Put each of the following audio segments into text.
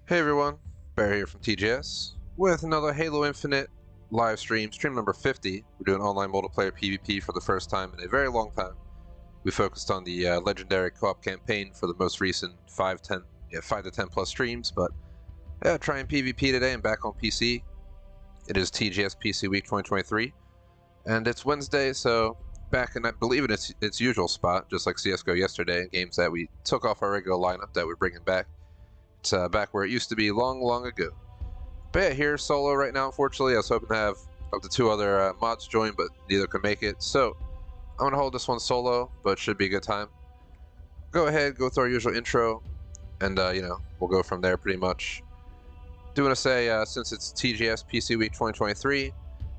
Hey everyone, Barry here from TGS with another Halo Infinite live stream number 50. We're doing online multiplayer PvP for the first time in a very long time. We focused on the legendary co-op campaign for the most recent 5 to 10 plus streams, but yeah, trying PvP today and back on PC. It is TGS PC Week 2023, and it's Wednesday, so back in, I believe, in its usual spot, just like CSGO yesterday, games that we took off our regular lineup that we're bringing back. It's back where it used to be long ago. But yeah, here solo right now, unfortunately. I was hoping to have up to 2 other mods join, but neither could make it. So I'm going to hold this one solo, but it should be a good time. Go ahead, go through our usual intro, and we'll go from there pretty much. Do want to say, since it's TGS PC Week 2023,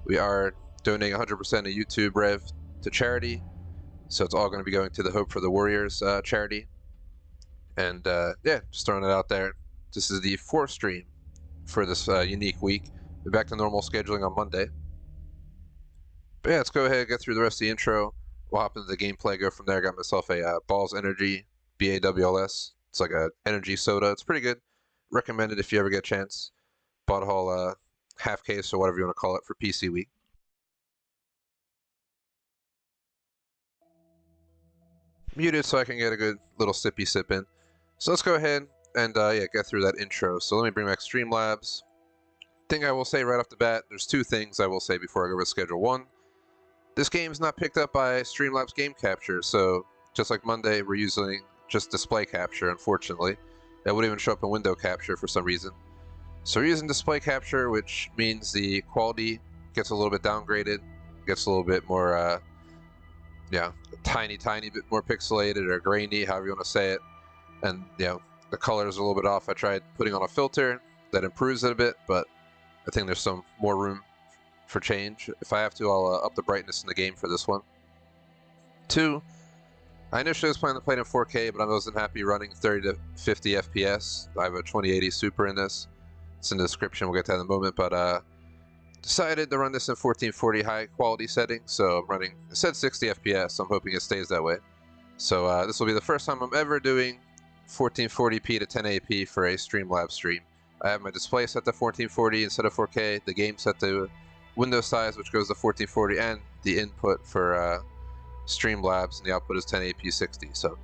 we are donating 100% of YouTube rev to charity. So it's all going to be going to the Hope for the Warriors charity. And yeah, just throwing it out there. This is the 4th stream for this unique week. We're back to normal scheduling on Monday. But yeah, let's go ahead and get through the rest of the intro. We'll hop into the gameplay, go from there. Got myself a Balls Energy BAWLS. It's like a energy soda. It's pretty good. Recommend it if you ever get a chance. Bought a whole half case or whatever you want to call it for PC Week. Muted so I can get a good little sippy sip in. So let's go ahead and yeah, get through that intro. So let me bring back Streamlabs. Thing I will say right off the bat, there's 2 things I will say before I go with schedule. 1, this game's not picked up by Streamlabs game capture, so just like Monday, we're using just display capture, unfortunately. It wouldn't even show up in window capture for some reason. So we're using display capture, which means the quality gets a little bit downgraded, gets a little bit more, yeah, tiny bit more pixelated or grainy, however you want to say it. And, you know, the colors are a little bit off. I tried putting on a filter that improves it a bit, but I think there's some more room for change. If I have to, I'll up the brightness in the game for this one. 2, I initially was planning to play it in 4K, but I wasn't happy running 30 to 50 FPS. I have a 2080 Super in this. It's in the description. We'll get to that in a moment, but decided to run this in 1440 high quality settings, so I'm running, it said 60 FPS, so I'm hoping it stays that way. So this will be the first time I'm ever doing 1440p to 1080p for a Streamlabs stream. I have my display set to 1440 instead of 4K, the game set to window size, which goes to 1440, and the input for Streamlabs, and the output is 1080p 60. So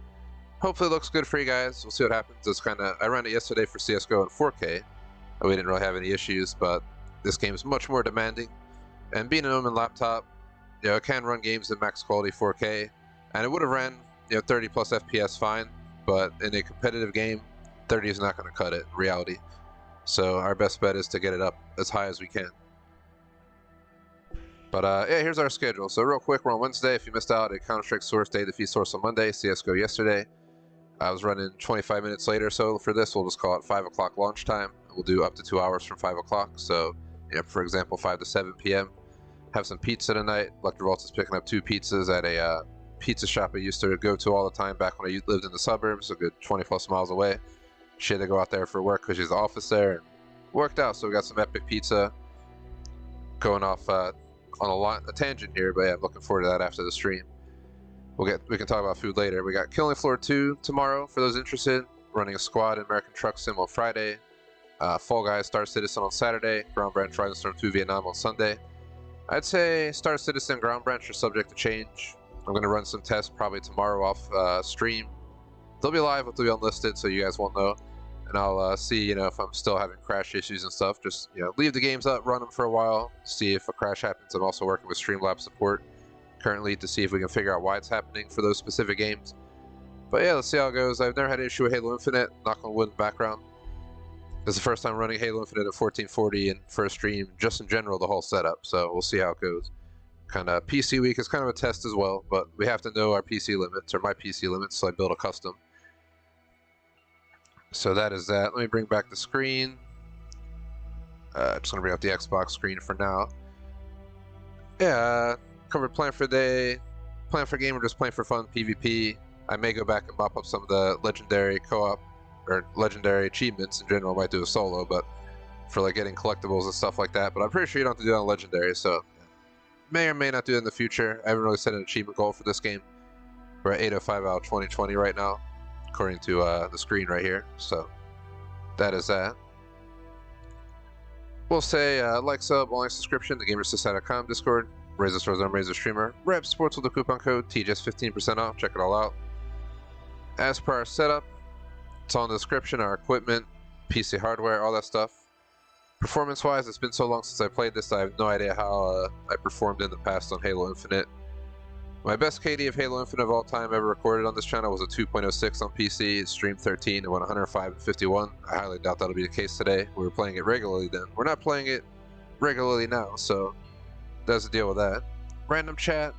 hopefully it looks good for you guys. We'll see what happens. It's I ran it yesterday for CSGO in 4K. We didn't really have any issues, but this game is much more demanding. And being an Omen laptop, you know, it can run games in max quality 4K, and it would have ran 30 plus FPS fine. But in a competitive game, 30 is not going to cut it in reality. So our best bet is to get it up as high as we can. But yeah, here's our schedule. So real quick, we're on Wednesday. If you missed out, at Counter-Strike Source Day, Defeat Source on Monday, CSGO yesterday. I was running 25 minutes later, so for this, we'll just call it 5 o'clock launch time. We'll do up to 2 hours from 5 o'clock. So, for example, 5 to 7 p.m. Have some pizza tonight. Electrovolts is picking up 2 pizzas at a pizza shop I used to go to all the time back when I lived in the suburbs, a good 20 plus miles away. She had to go out there for work because she's the office there, and worked out. So we got some epic pizza. Going off on a tangent here, but yeah, I'm looking forward to that after the stream. We can talk about food later. We got Killing Floor 2 tomorrow for those interested. Running a squad in American Truck Sim on Friday. Fall Guys Star Citizen on Saturday. Ground Branch Rising Storm 2 Vietnam on Sunday. I'd say Star Citizen Ground Branch are subject to change. I'm going to run some tests probably tomorrow off stream. They'll be live, but they'll be unlisted, so you guys won't know. And I'll see, if I'm still having crash issues and stuff. Just, leave the games up, run them for a while, see if a crash happens. I'm also working with Streamlabs support currently to see if we can figure out why it's happening for those specific games. But yeah, let's see how it goes. I've never had an issue with Halo Infinite, knock on wood in the background. This is the first time running Halo Infinite at 1440 and first stream, just in general, the whole setup. So we'll see how it goes. Kind of PC week is kind of a test as well, but we have to know our PC limits, or my PC limits, so I build a custom. So that is that. Let me bring back the screen. Just gonna bring up the Xbox screen for now. Yeah, covered plan for the day, plan for game, or just playing for fun, PvP. I may go back and mop up some of the legendary co-op, or legendary achievements in general. I might do a solo, but for like getting collectibles and stuff like that. But I'm pretty sure you don't have to do that on legendary, so may or may not do it in the future. I haven't really set an achievement goal for this game. We're at 805 out of 2020 right now, according to the screen right here. So that is that. We'll say like, sub, online subscription, thegamersociety.com, Discord, Razer Stores, I'm Razer Streamer, Rep Sports with the coupon code TJS 15% off. Check it all out. As per our setup, it's all in the description, our equipment, PC hardware, all that stuff. Performance-wise, it's been so long since I played this, I have no idea how I performed in the past on Halo Infinite. My best KD of Halo Infinite of all time ever recorded on this channel was a 2.06 on PC, streamed 13, and went 105 and 51. I highly doubt that'll be the case today. We were playing it regularly then. We're not playing it regularly now, so that's the deal with that. Random chat.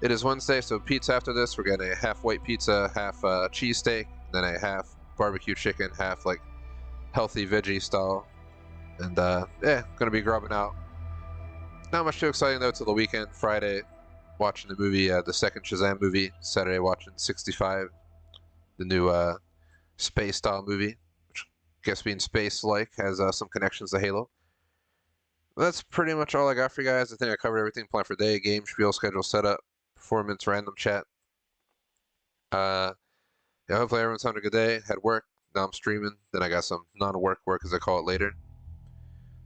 It is Wednesday, so pizza after this. We're getting a half white pizza, half cheesesteak, then a half barbecue chicken, half like healthy veggie style. And yeah, gonna be grubbing out. Not much too exciting though till the weekend. Friday, watching the movie, the second Shazam movie. Saturday, watching 65, the new space style movie, which I guess being space-like has some connections to Halo. That's pretty much all I got for you guys. I think I covered everything. Plan for day, game, spiel, schedule, setup, performance, random chat. Yeah, hopefully everyone's having a good day. Had work, now I'm streaming. Then I got some non-work work, as I call it, later.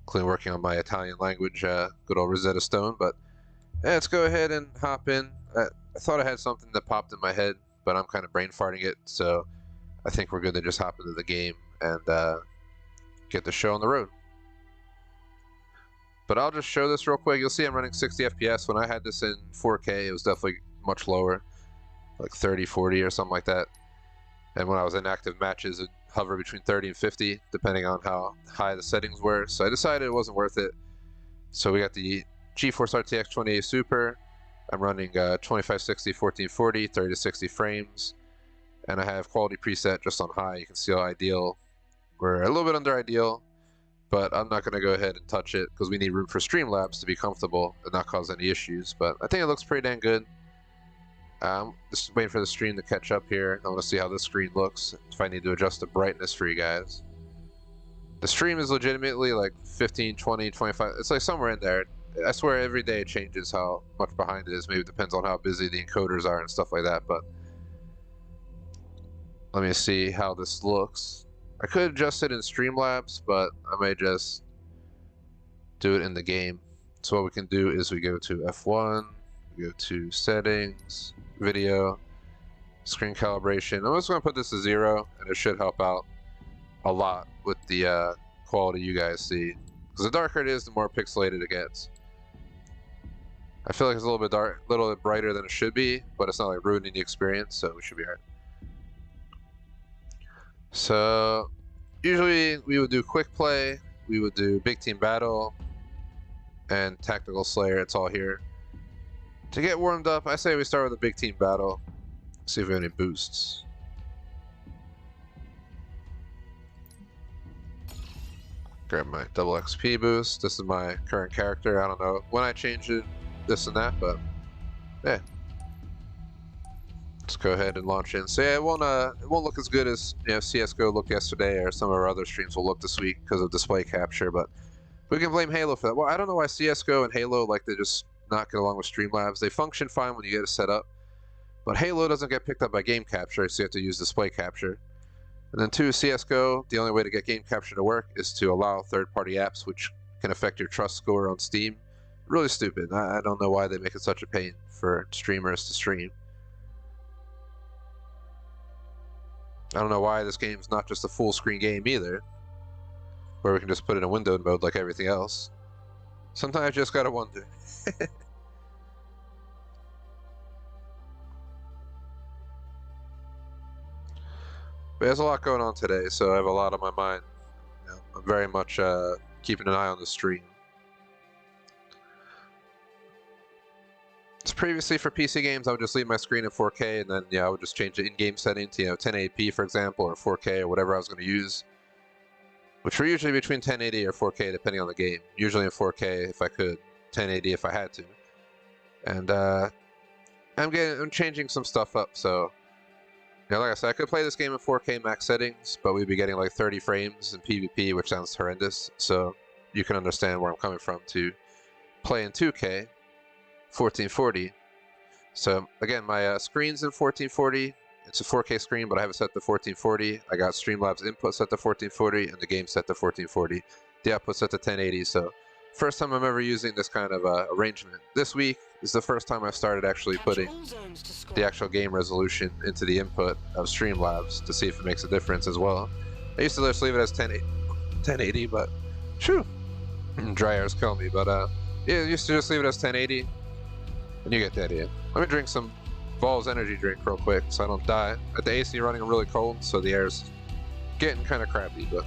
Including working on my Italian language, good old Rosetta Stone. But yeah, let's go ahead and hop in. I thought I had something that popped in my head, but I'm kind of brain farting it. So I think we're good to just hop into the game and get the show on the road. But I'll just show this real quick. You'll see I'm running 60 FPS. When I had this in 4K, it was definitely much lower, like 30, 40 or something like that. And when I was in active matches, it'd hover between 30 and 50, depending on how high the settings were. So I decided it wasn't worth it. So we got the GeForce RTX 2080 Super. I'm running 2560, 1440, 30 to 60 frames. And I have quality preset just on high. You can see how ideal. We're a little bit under ideal, but I'm not going to go ahead and touch it because we need room for Streamlabs to be comfortable and not cause any issues. But I think it looks pretty dang good. Just waiting for the stream to catch up here. I want to see how this screen looks, if I need to adjust the brightness for you guys. The stream is legitimately like 15, 20, 25. It's like somewhere in there. I swear every day it changes how much behind it is. Maybe it depends on how busy the encoders are and stuff like that. But let me see how this looks. I could adjust it in Streamlabs, but I may just do it in the game. So what we can do is we go to F1, we go to settings, video, screen calibration. I'm just going to put this to 0, and it should help out a lot with the quality you guys see. Because the darker it is, the more pixelated it gets. I feel like it's a little bit dark, a little bit brighter than it should be, but it's not like ruining the experience, so we should be alright. So usually we would do quick play, we would do big team battle, and tactical slayer. It's all here. To get warmed up, I say we start with a big team battle. See if we have any boosts. Grab my double XP boost. This is my current character. I don't know when I change it, this and that, but yeah. Let's go ahead and launch in. So yeah, it won't look as good as CS:GO looked yesterday, or some of our other streams will look this week because of display capture. But we can blame Halo for that. Well, I don't know why CS:GO and Halo like to just not get along with Streamlabs. They function fine when you get it set up, but Halo doesn't get picked up by game capture, so you have to use display capture. And then 2, CS:GO, the only way to get game capture to work is to allow third-party apps, which can affect your trust score on Steam. Really stupid. I don't know why they make it such a pain for streamers to stream. I don't know why this game's not just a full-screen game either, where we can just put it in windowed mode like everything else. Sometimes you just gotta wonder. But there's a lot going on today, so I have a lot on my mind. I'm very much keeping an eye on the stream. So previously for PC games, I would just leave my screen at 4K, and then I would just change the in-game setting to 1080p, for example, or 4K, or whatever I was going to use, which were usually between 1080 or 4K, depending on the game. Usually in 4K if I could, 1080 if I had to. And I'm changing some stuff up, so like I said, I could play this game in 4K max settings, but we'd be getting like 30 frames in PvP, which sounds horrendous. So you can understand where I'm coming from to play in 2K, 1440. So again, my screen's in 1440. It's a 4K screen, but I have it set to 1440. I got Streamlabs input set to 1440, and the game set to 1440. the output's set to 1080. So first time I'm ever using this kind of arrangement. This week is the first time I've started actually putting the actual game resolution into the input of Streamlabs to see if it makes a difference as well. I used to just leave it as 1080, but shoo, dry air's killing me. But yeah, I used to just leave it as 1080, and you get the idea. Let me drink some Balls energy drink real quick so I don't die. At the AC running really cold, so the air's getting kind of crappy, but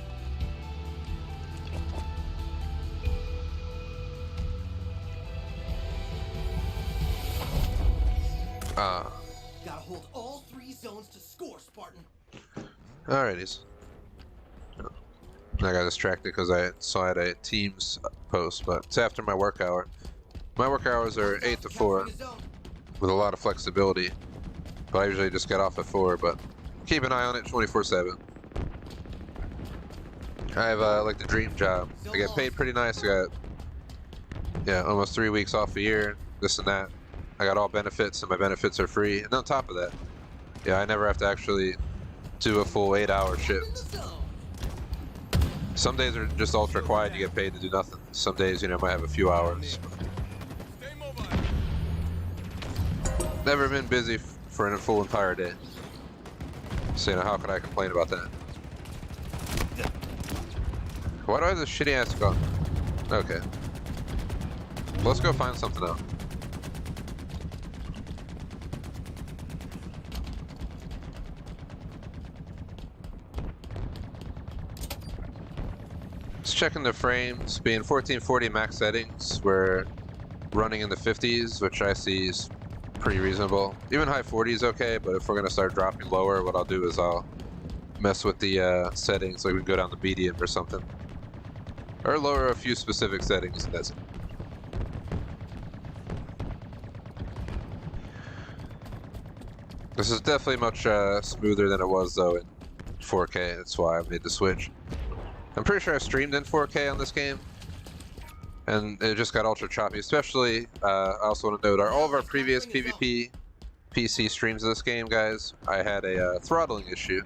gotta hold all 3 zones to score, Spartan. alrighties. I got distracted because I saw I had a Teams post, but it's after my work hour. My work hours are 8 to 4 with a lot of flexibility, but I usually just get off at 4, but keep an eye on it 24/7. I have like the dream job. I get paid pretty nice. I got almost 3 weeks off a year, this and that. I got all benefits, and my benefits are free. And on top of that, I never have to actually do a full 8-hour shift. Some days are just ultra quiet, you get paid to do nothing. Some days, you know, might have a few hours. Never been busy for a full entire day. So, you know, how can I complain about that? Why do I have this shitty ass gun? Okay. Let's go find something out. Just checking the frames. Being 1440 max settings, we're running in the 50s, which I see is pretty reasonable. Even high 40s okay, but if we're gonna start dropping lower, what I'll do is I'll mess with the settings, like we can go down to medium or something. Or lower a few specific settings, and that's it. This is definitely much smoother than it was though in 4K, that's why I made the switch. I'm pretty sure I streamed in 4K on this game, and it just got ultra choppy. Especially, I also want to note, all of our previous PvP PC streams of this game, guys, I had a throttling issue.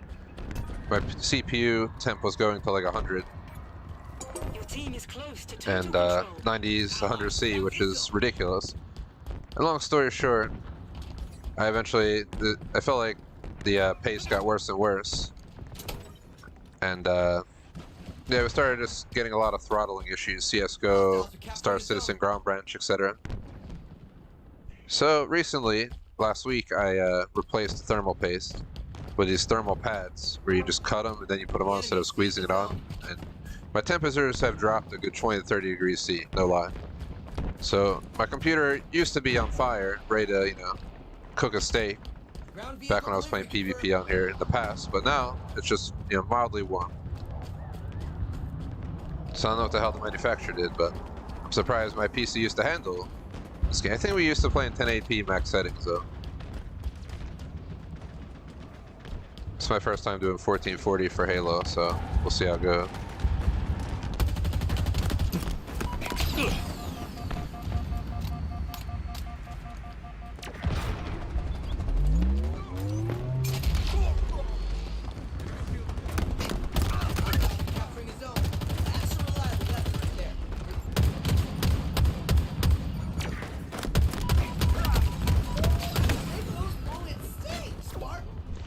My CPU temp was going to like 100, and 90s, 100C, which is ridiculous. And long story short, I felt like the pace got worse and worse, and yeah, we started just getting a lot of throttling issues, CSGO, Star Citizen, Ground Branch, etc. So recently, last week, I replaced the thermal paste with these thermal pads, where you just cut them and then you put them on instead of squeezing it on. And my temperatures have dropped a good 20 to 30 degrees C, no lie. So my computer used to be on fire, ready to, you know, cook a steak, back when I was playing PvP on here in the past, but now it's just, you know, mildly warm. So I don't know what the hell the manufacturer did, but I'm surprised my PC used to handle this game. I think we used to play in 1080p max settings though. It's my first time doing 1440 for Halo, so we'll see how it goes.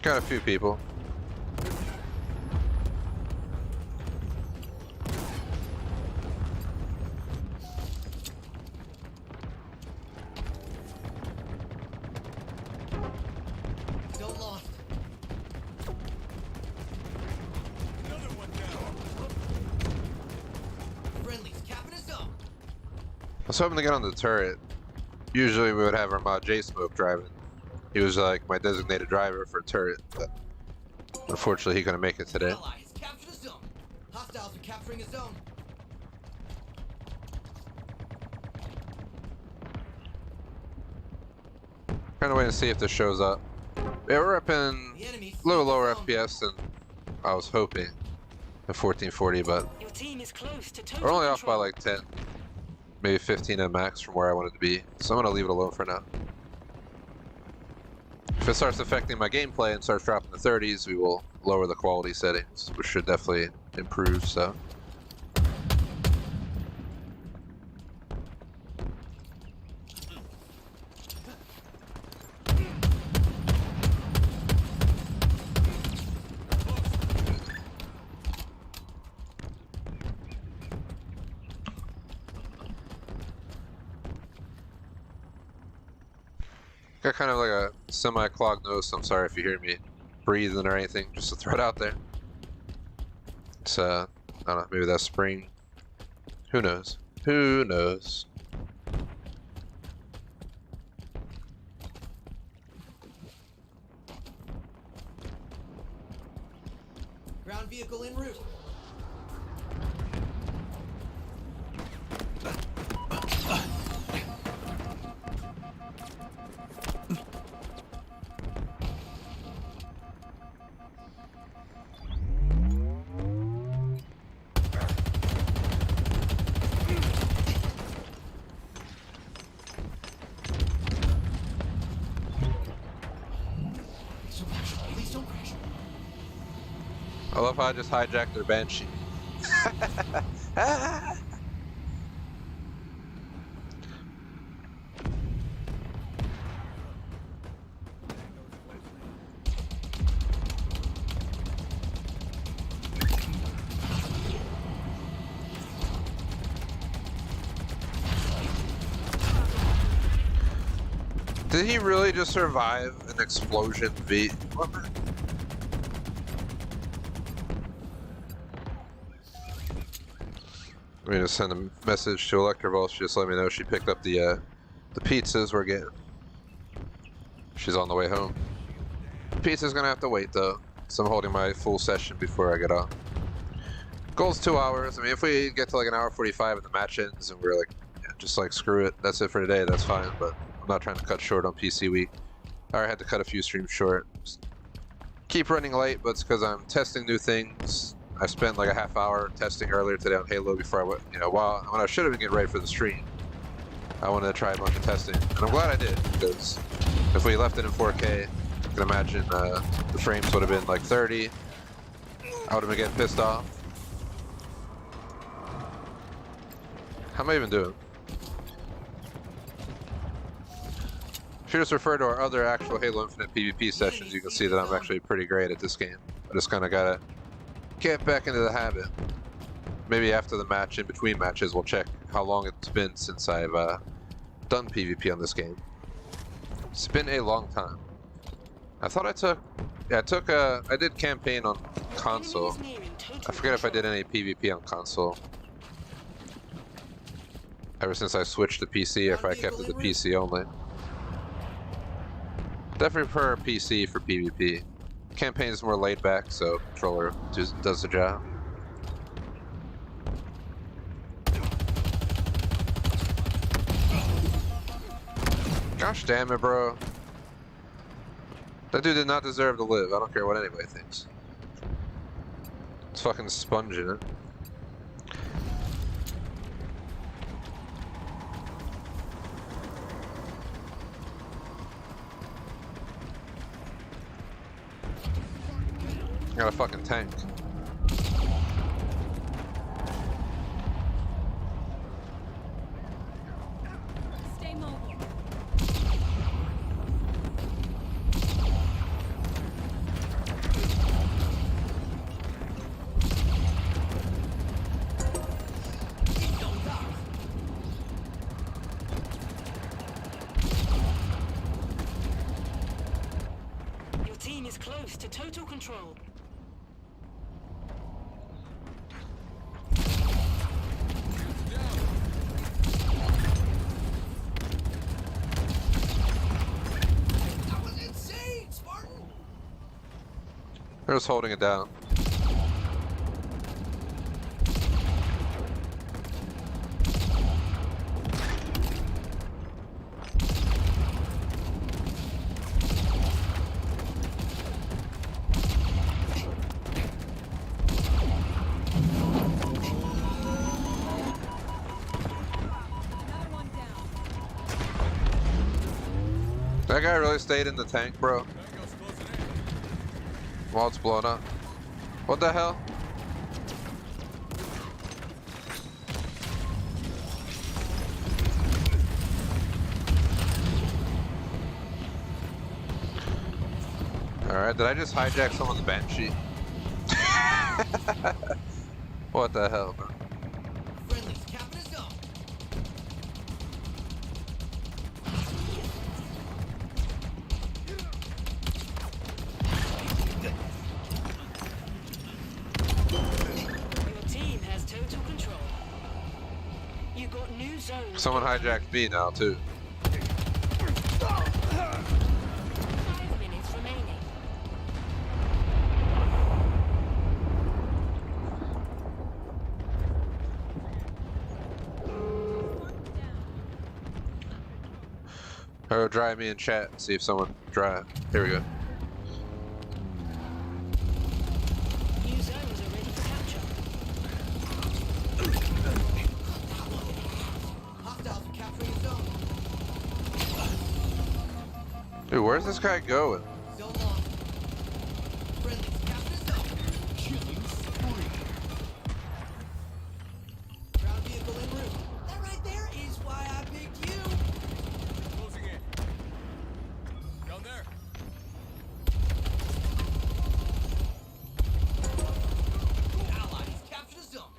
Got a few people. Still lost. Another one down. Friendly's capping his zone. I was hoping to get on the turret. Usually we would have our mod J-Smoke driving. He was like my designated driver for a turret, but unfortunately he couldn't make it today. Ally has captured a zone. Hostiles are capturing a zone. Kind of waiting to see if this shows up. Yeah, we're up in a little lower FPS than I was hoping at 1440, but we're only off by like 10, maybe 15 at max from where I wanted to be. So I'm gonna leave it alone for now. If it starts affecting my gameplay and starts dropping to 30s, we will lower the quality settings, which should definitely improve, so. Got kind of like a semi-clogged nose, so I'm sorry if you hear me breathing or anything, just to throw it out there. It's, I don't know, maybe that's spring. Who knows? Who knows? Ground vehicle en route. Please don't crash. I love how I just hijacked their Banshee. Did he really just survive an explosion V? I'm gonna send a message to Electrovolt. She just let me know she picked up the pizzas we're getting. She's on the way home. Pizza's gonna have to wait though, so I'm holding my full session before I get off. Goal's 2 hours. I mean, if we get to like an hour 45 and the match ends and we're like, yeah, just like screw it, that's it for today, that's fine. But I'm not trying to cut short on PC week. I already had to cut a few streams short. Just keep running late, but it's because I'm testing new things. I spent like a half hour testing earlier today on Halo before I went, you know, when I should have been getting ready for the stream. I wanted to try a bunch of testing, and I'm glad I did, because if we left it in 4K, I can imagine the frames would have been like 30. I would have been getting pissed off. How am I even doing? If you just refer to our other actual Halo Infinite PvP sessions, you can see that I'm actually pretty great at this game. I just kind of gotta get back into the habit. Maybe after the match, in between matches, we'll check how long it's been since I've done PvP on this game. It's been a long time. I thought I did campaign on console. I forget if I did any PvP on console. Ever since I switched to PC, or if I kept it to PC only. Definitely prefer PC for PvP. Campaign is more laid back, so controller does the job. Gosh damn it, bro. That dude did not deserve to live. I don't care what anybody thinks. It's fucking sponging it. Got a fucking tank. Stay mobile. Your team is close to total control. They're just holding it down. That guy really stayed in the tank, bro. While it's blown up. What the hell? Alright, did I just hijack someone's Banshee? What the hell, bro? Friendly's capping us off. Someone hijacked me now too. 5 minutes remaining. Or dry me in chat and see if someone dry. Here we go. New zones are ready for capture. Hostiles are capturing a zone. Dude, where's this guy going? Zone lost. Friendlies capture zone. Killing spree. Ground vehicle en route. That right there is why I picked you. Closing in. Down there. Allies capture the zone.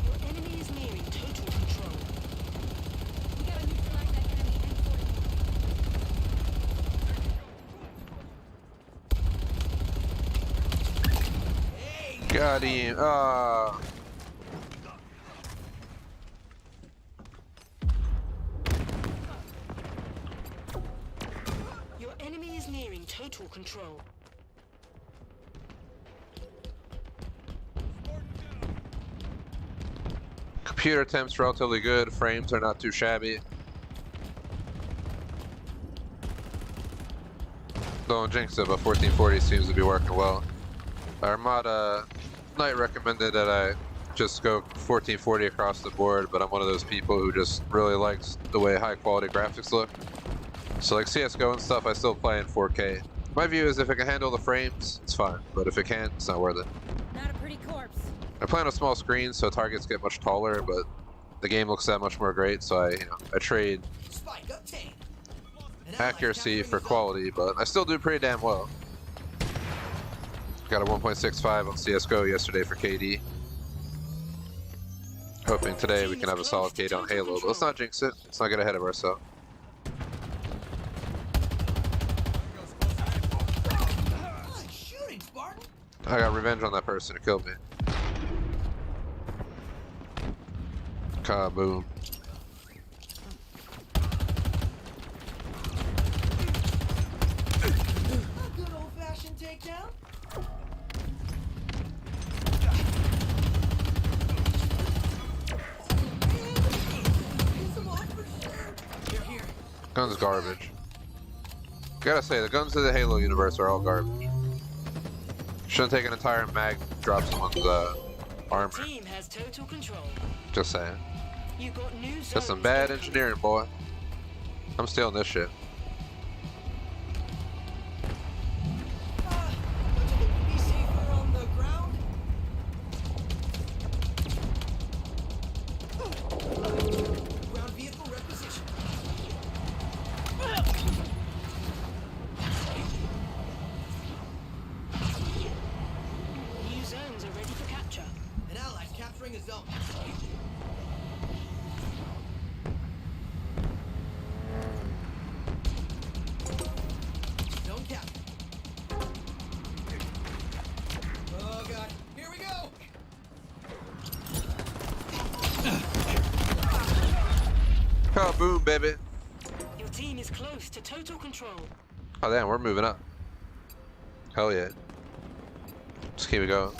Your enemy is nearing total control. We gotta neutralize that enemy and Hey, Got him. Ah. Your enemy is nearing total control. Computer temp's relatively good. Frames are not too shabby. Don't jinx it, but 1440 seems to be working well. Armada Knight recommended that I just go 1440 across the board, but I'm one of those people who just really likes the way high quality graphics look. So like CSGO and stuff, I still play in 4K. My view is if it can handle the frames, it's fine, but if it can't, it's not worth it. not a pretty corpse. I play on a small screen, so targets get much taller, but the game looks that much more great, so I trade spike obtained. An ally accuracy capturing for a zone. quality, but I still do pretty damn well. Got a 1.65 on CSGO yesterday for KD. Hoping today we can have a solid KD on Halo, but let's not jinx it. Let's not get ahead of ourselves. Good shooting, Spartan. I got revenge on that person who killed me. Kaboom. A good old-fashioned takedown. Piss 'em off for sure. Here. Gun's garbage. Gotta say, the guns of the Halo universe are all garbage. Shouldn't take an entire mag to drop someone's armor. Team has total control. Just saying. You got new zones. That's some bad incoming. engineering, boy. I'm stealing this shit. Don't you think you'd be safer on the ground? Ground vehicle requisition. New zones are ready for capture. An ally's capturing a zone. Zone captured. Oh god, here we go! Kaboom, baby. Your team is close to total control. Oh damn, we're moving up. Hell yeah. Just keep it going.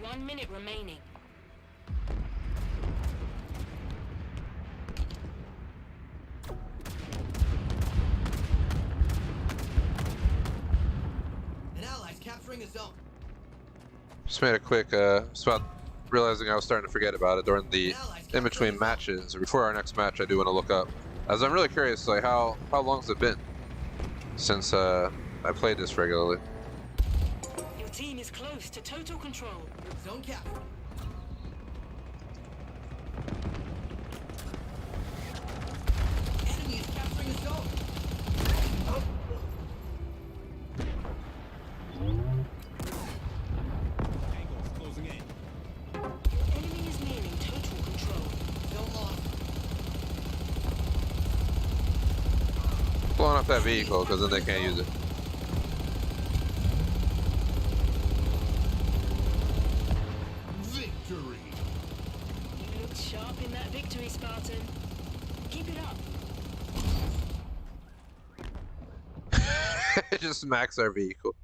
1 minute remaining. An ally's capturing a zone. Just made a quick spot, realizing I was starting to forget about it during the in-between matches, or before our next match. I do want to look up, as I'm really curious, like how long's it been since I played this regularly. Your team is close to total control. Zone captured. Enemy is capturing a zone. Angles closing in. Your enemy is nearing total control. Zone lost. blowing up that vehicle because then they can't use it. Victory. You looked sharp in that victory, Spartan. Keep it up. It just smacks our vehicle.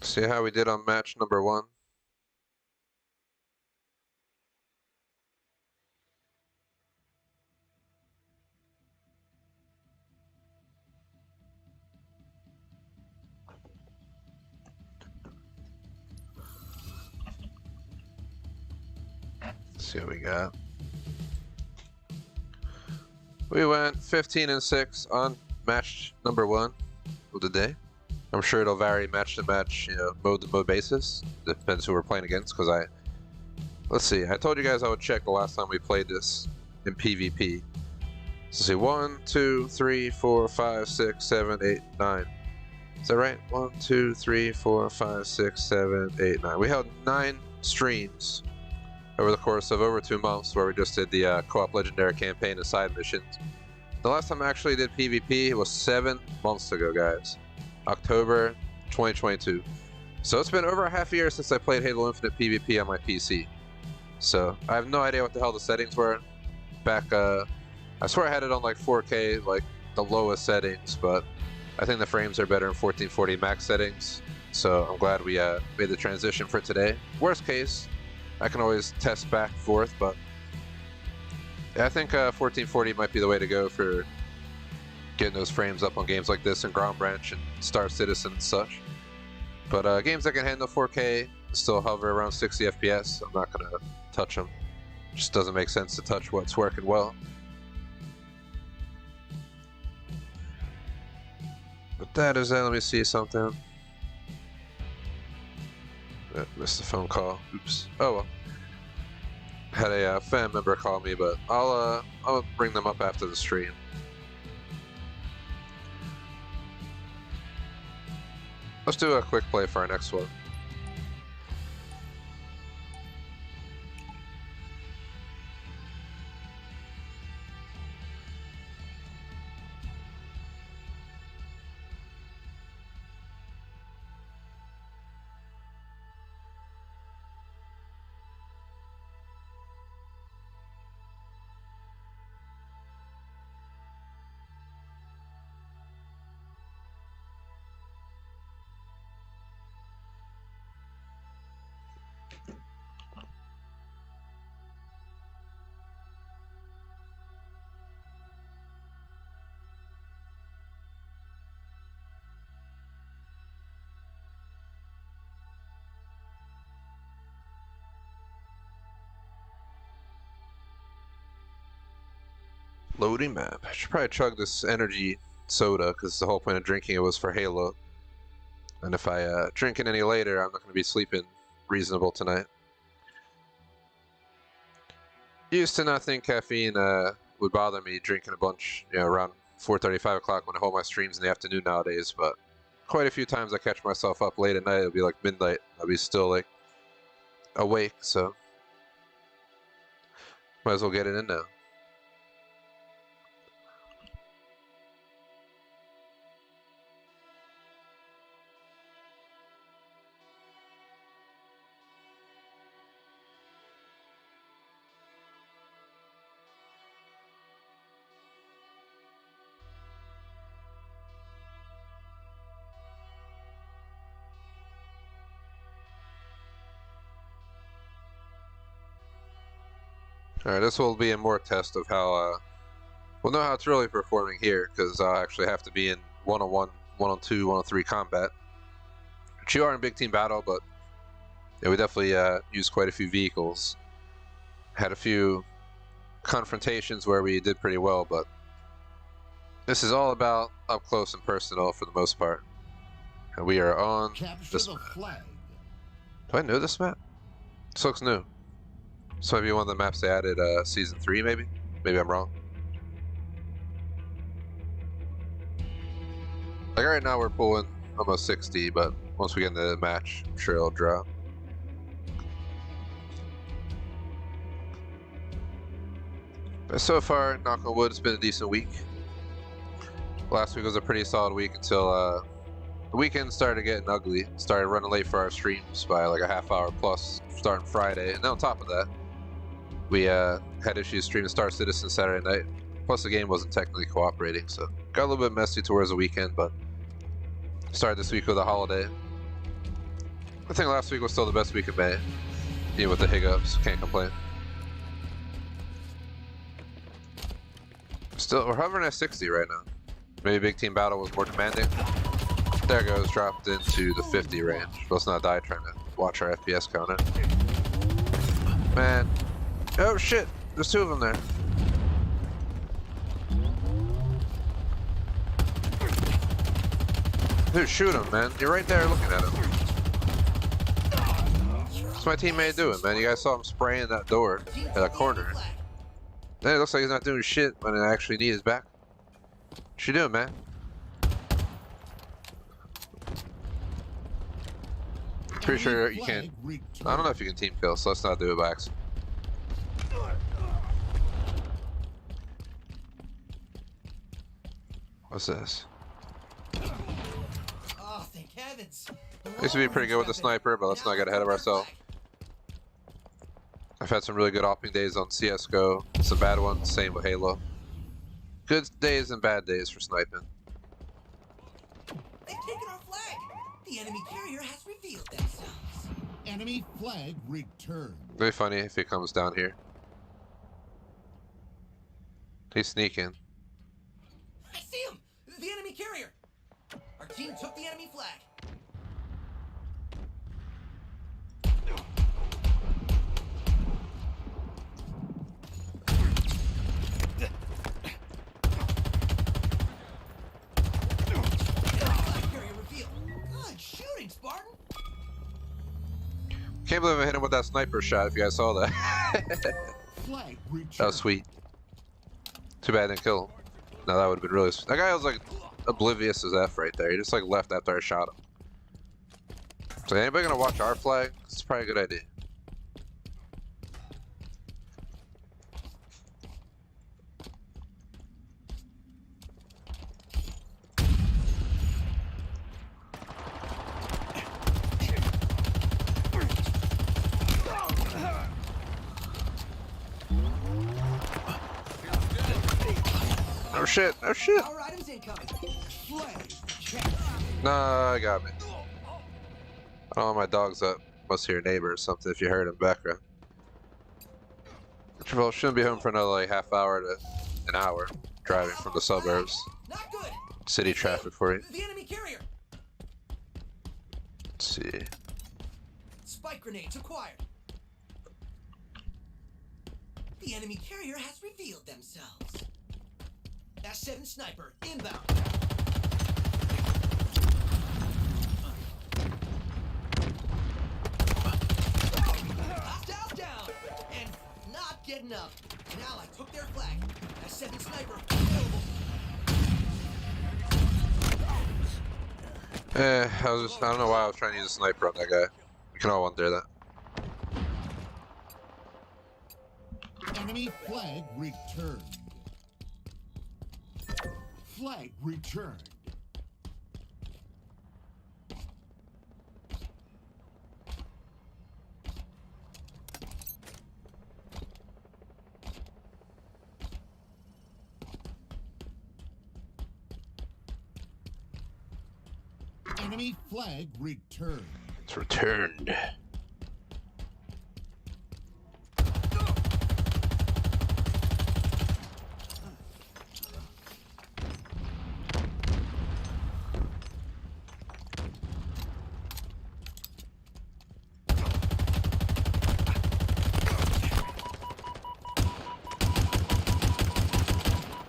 See how we did on match number 1? Let's see what we got. We went 15 and 6 on match number 1 of the day. I'm sure it'll vary match to match, mode to mode basis. Depends who we're playing against, because let's see, I told you guys I would check the last time we played this in PvP. So see, 1, 2, 3, 4, 5, 6, 7, 8, 9. Is that right? 1, 2, 3, 4, 5, 6, 7, 8, 9. We held 9 streams over the course of over 2 months where we just did the co-op legendary campaign and side missions. The last time I actually did PvP was 7 months ago, guys. October 2022. So it's been over a half year since I played Halo Infinite PvP on my PC. So I have no idea what the hell the settings were back. I swear I had it on like 4K, like the lowest settings, but I think the frames are better in 1440 max settings. So I'm glad we made the transition for today. Worst case, I can always test back and forth, but yeah, I think 1440 might be the way to go for getting those frames up on games like this and Ground Branch and Star Citizen and such. But games that can handle 4K still hover around 60 FPS. I'm not gonna touch them. Just doesn't make sense to touch what's working well. But that is that. Let me see something. Missed a phone call. Oops. Oh well. Had a fan member call me, but I'll bring them up after the stream. Let's do a quick play for our next one. Loading map. I should probably chug this energy soda because the whole point of drinking it was for Halo. And if I drink it any later, I'm not going to be sleeping reasonable tonight. Used to not think caffeine would bother me drinking a bunch, around 4:30, 5 o'clock when I hold my streams in the afternoon nowadays, but quite a few times I catch myself up late at night. It'll be like midnight. I'll be still like awake, so might as well get it in now. Alright, this will be a more test of how, we'll know how it's really performing here, because I'll actually have to be in 1-on-1, 1-on-2, 1-on-3 combat. Which you are in big team battle, but yeah, we definitely used quite a few vehicles. Had a few confrontations where we did pretty well, but this is all about up close and personal for the most part. And we are on this map. Flag. Do I know this map? This looks new. This might be one of the maps they added Season 3, maybe? Maybe I'm wrong. Like right now we're pulling almost 60, but once we get into the match, I'm sure it'll drop. But so far, knock on wood, it's been a decent week. Last week was a pretty solid week until the weekend started getting ugly. Started running late for our streams by like a half hour plus starting Friday. And then on top of that, we had issues streaming Star Citizen Saturday night. Plus the game wasn't technically cooperating, so got a little bit messy towards the weekend, but started this week with a holiday. I think last week was still the best week of May. Even with the hiccups, can't complain. Still, we're hovering at 60 right now. Maybe Big Team Battle was more demanding. There goes, dropped into the 50 range. Let's not die trying to watch our FPS count it. Man. Oh shit, there's two of them there. Dude, shoot him, man. You're right there looking at him. What's my teammate doing, man? You guys saw him spraying that door at that corner. Then it looks like he's not doing shit when I actually need his back. What you doing, man? Pretty sure you can't. I don't know if you can team kill, so let's not do it by accident. What's this? Oh, thank heavens. Used to be pretty good with the sniper, but let's not get ahead of ourselves. I've had some really good opping days on CSGO, some bad ones, same with Halo. Good days and bad days for sniping. They've taken our flag. The enemy carrier has revealed themselves. Enemy flag returned. Very funny if he comes down here. He's sneaking. I see him! The enemy carrier! Our team took the enemy flag. Flag carrier revealed. Good shooting, Spartan! Can't believe I hit him with that sniper shot if you guys saw that. Flag returned. That was sweet. Too bad I didn't kill him. No, that would have been really sweet. That guy was like oblivious as F right there. He just like left after I shot him. So anybody gonna watch our flag? It's probably a good idea. Oh shit, oh shit. Power items incoming. Flag check. Nah, I got me. I don't want my dogs up. Must hear a neighbor or something if you heard in the background. Well, shouldn't be home for another like half hour to an hour driving from the suburbs. Not good. City traffic for you. The enemy carrier. Let's see. Spike grenades acquired. The enemy carrier has revealed themselves. S7 sniper inbound. Hostiles down and not getting up. An ally took their flag. S7 sniper available. I don't know why I was trying to use a sniper on that guy. We can all wonder that. Enemy flag returned. Flag returned. Enemy flag returned. It's returned.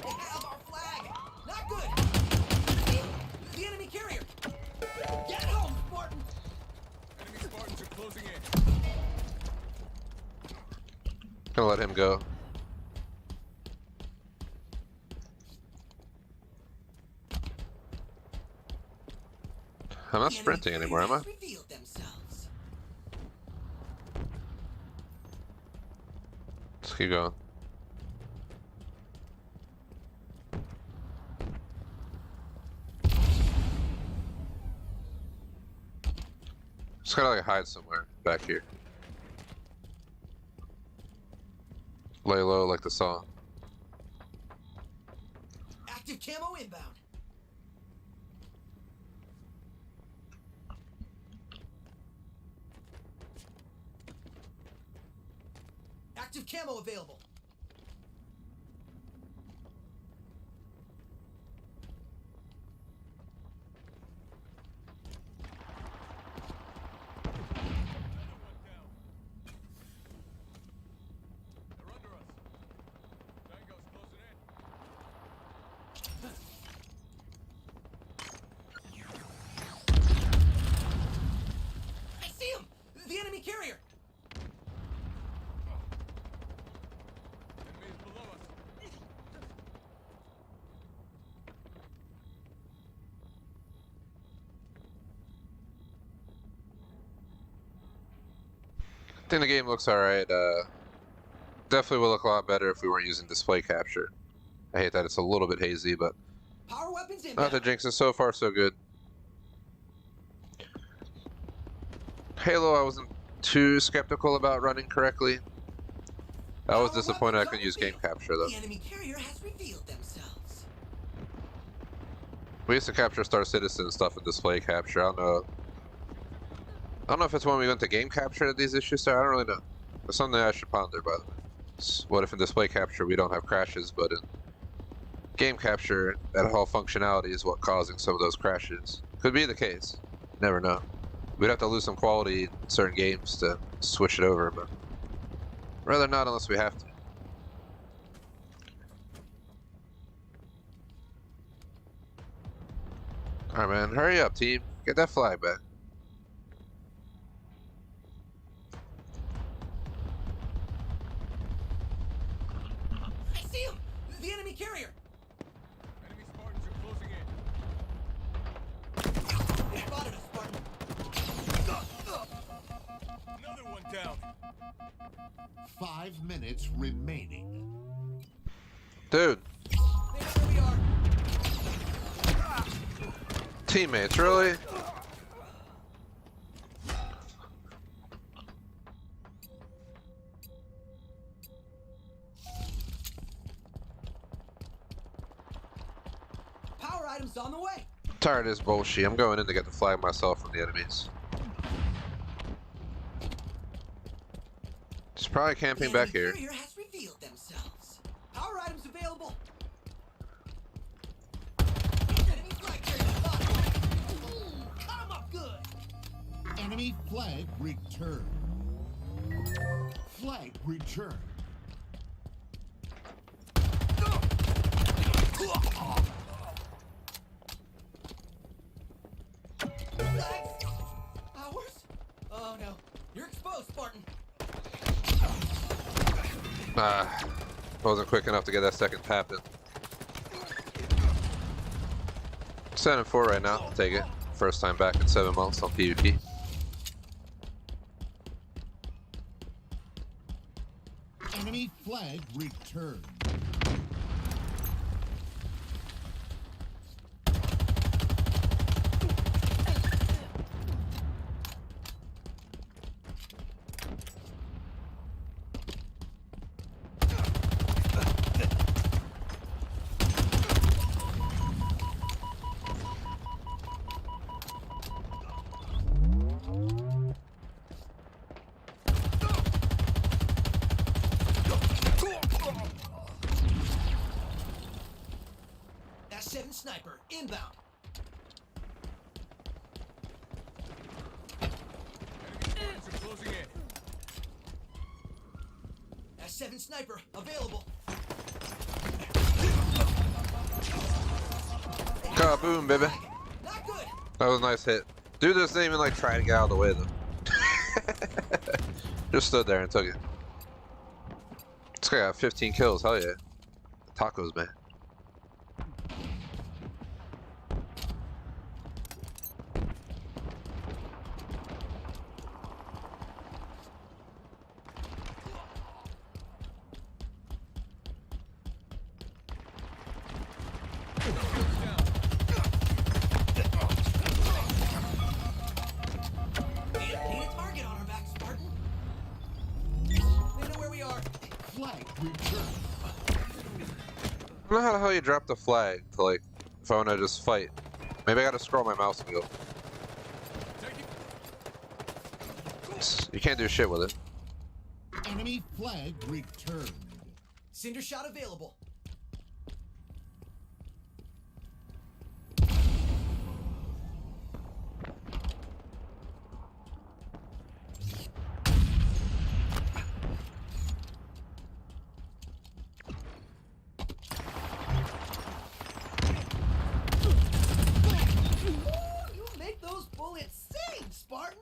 They have our flag. Not good. The enemy carrier. Get home, Spartan. Enemy Spartans are closing in. Gonna let him go. I'm not The enemy sprinting anymore, am I? has revealed themselves. Let's keep going. Just gotta like hide somewhere back here. Lay low like the song. Active camo inbound. Active camo available. They're under us. Tango's closing in. I see him! The enemy carrier! Enemy is below us. I think the game looks alright. Definitely would look a lot better if we weren't using display capture. I hate that it's a little bit hazy, but Power weapons not inbound. to jinx it. So far, so good. Halo, I wasn't too skeptical about running correctly. I was disappointed I couldn't use game capture though. The enemy carrier has revealed themselves. We used to capture Star Citizen stuff in display capture. I don't know if it's when we went to game capture that these issues start. I don't really know. It's something I should ponder, by the way. What if in display capture we don't have crashes, but in game capture that whole functionality is what causing some of those crashes? Could be the case. Never know. We'd have to lose some quality in certain games to switch it over, but rather not unless we have to. Alright man, hurry up team. Get that flag back. I see him! The enemy carrier! Enemy Spartans are closing in. They spotted us, Spartan. Another one down. 5 minutes remaining. Dude, They know where we are. teammates, really? Power items on the way. Tired of this bullshit. I'm going in to get the flag myself from the enemies. Just probably camping back here. The enemy carrier has revealed themselves. Power items available. Enemy flag carrier spotted. Ooh, cut 'em up good. Enemy flag returned. Flag returned. Flags? Ours? Oh no. You're exposed, Spartan. Wasn't quick enough to get that second tap in. 7-4 right now. I'll take it. First time back in 7 months on PvP. Enemy flag returned. S7 sniper inbound. Enemy Spartans are closing in. S7 sniper available. Kaboom, baby. Not good. That was a nice hit. Dude doesn't even like try to get out of the way though. Just stood there and took it. This guy got 15 kills, hell yeah. Tacos, man. flag returned. I don't know how the hell you drop the flag to, like, if I want to just fight. Maybe I gotta scroll my mouse wheel. You can't do shit with it. Enemy flag returned. Cinder shot available. You make those bullets sing, Spartan!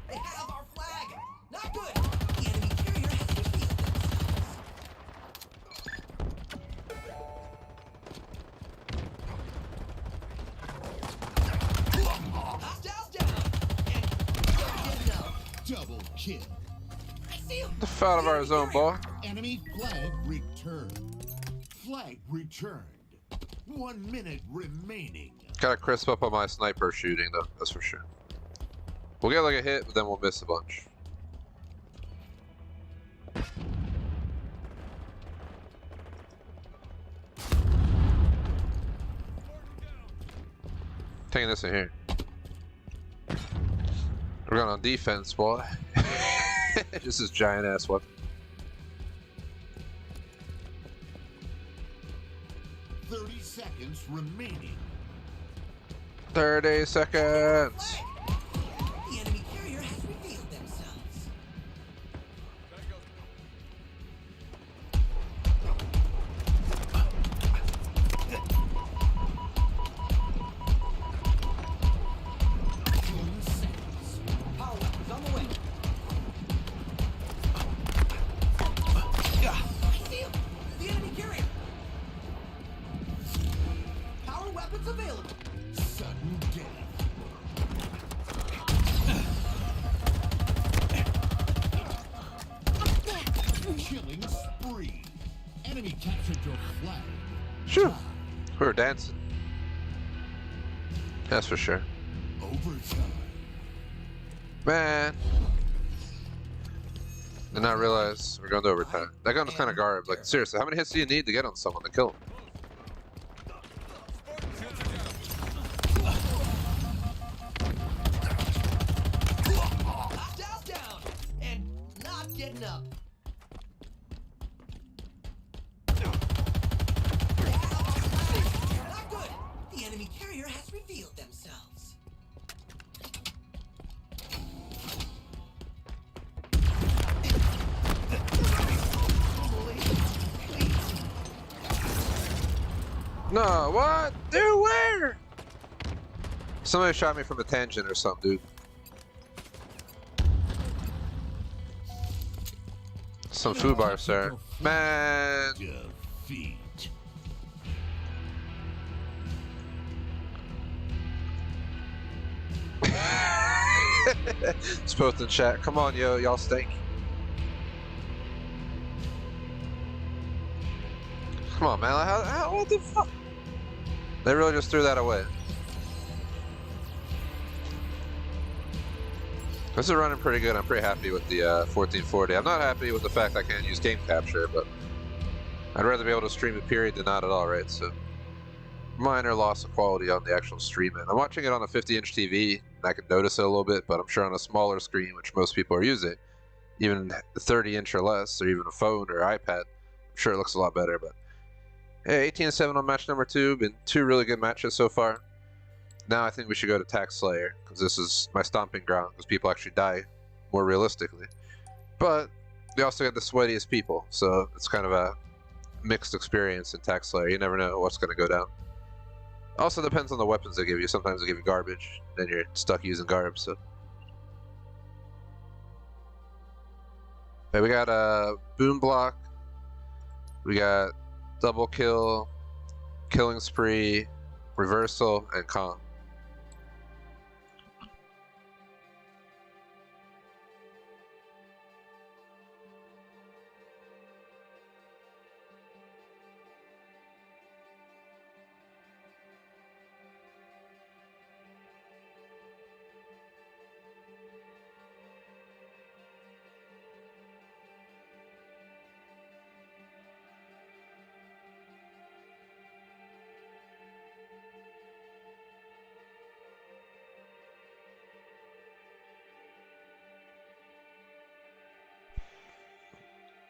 They have our flag! Not good! The enemy carrier has revealed themselves. Hostiles down! And don't get enough. Double kill. I see him! The out of our zone, boy. Enemy flag returned. Flag returned. 1 minute remaining. Gotta crisp up on my sniper shooting, though. That's for sure. We'll get like a hit, but then we'll miss a bunch. Taking this in here. We're going on defense, boy. Just this giant ass weapon. 30 seconds remaining. 30 seconds. The enemy carrier has revealed themselves. Power weapons on the way. I see him! The enemy carrier! Power weapons available. Sudden death. Killing spree. Enemy captured your flag. Shoo. We were dancing. That's for sure. Overtime. Man. Did not realize we're going to overtime. That gun was kind of garbage. Like, seriously, how many hits do you need to get on someone to kill him? Hostiles down! And not getting up. Not good! The enemy carrier has revealed themselves. No, what? Dude, where? Somebody shot me from a tangent or something, dude. Some food bar, sir. Man. Defeat. It's posted in chat. Come on, yo, y'all stink. Come on, man. What the fuck? They really just threw that away. This is running pretty good. I'm pretty happy with the 1440. I'm not happy with the fact I can't use game capture, but I'd rather be able to stream it period than not at all, right? So minor loss of quality on the actual stream. And I'm watching it on a 50-inch TV, and I can notice it a little bit, but I'm sure on a smaller screen, which most people are using, even 30-inch or less, or even a phone or iPad, I'm sure it looks a lot better. But hey, 18-7 on match number 2. Been 2 really good matches so far. Now I think we should go to Tax Slayer, because this is my stomping ground, because people actually die more realistically. But we also get the sweatiest people, so it's kind of a mixed experience in Tax Slayer. You never know what's going to go down. Also depends on the weapons they give you. Sometimes they give you garbage, then you're stuck using garb, so. Okay, we got a boom block. We got double kill, killing spree, reversal, and con.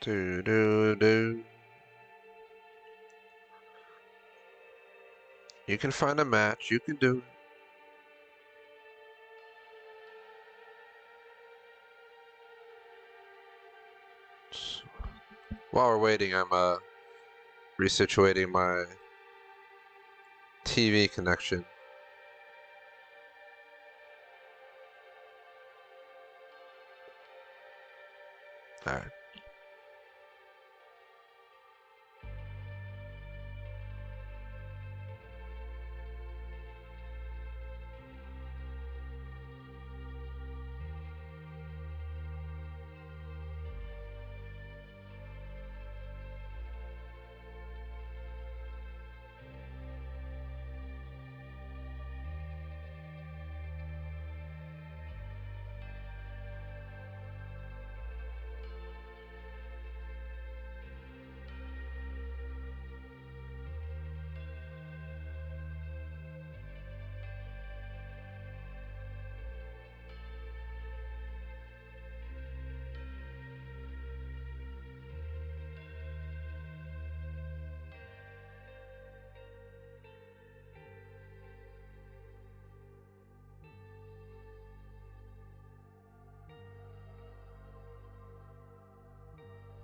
Do do do. You can find a match. You can do it. While we're waiting, I'm resituating my TV connection. All right.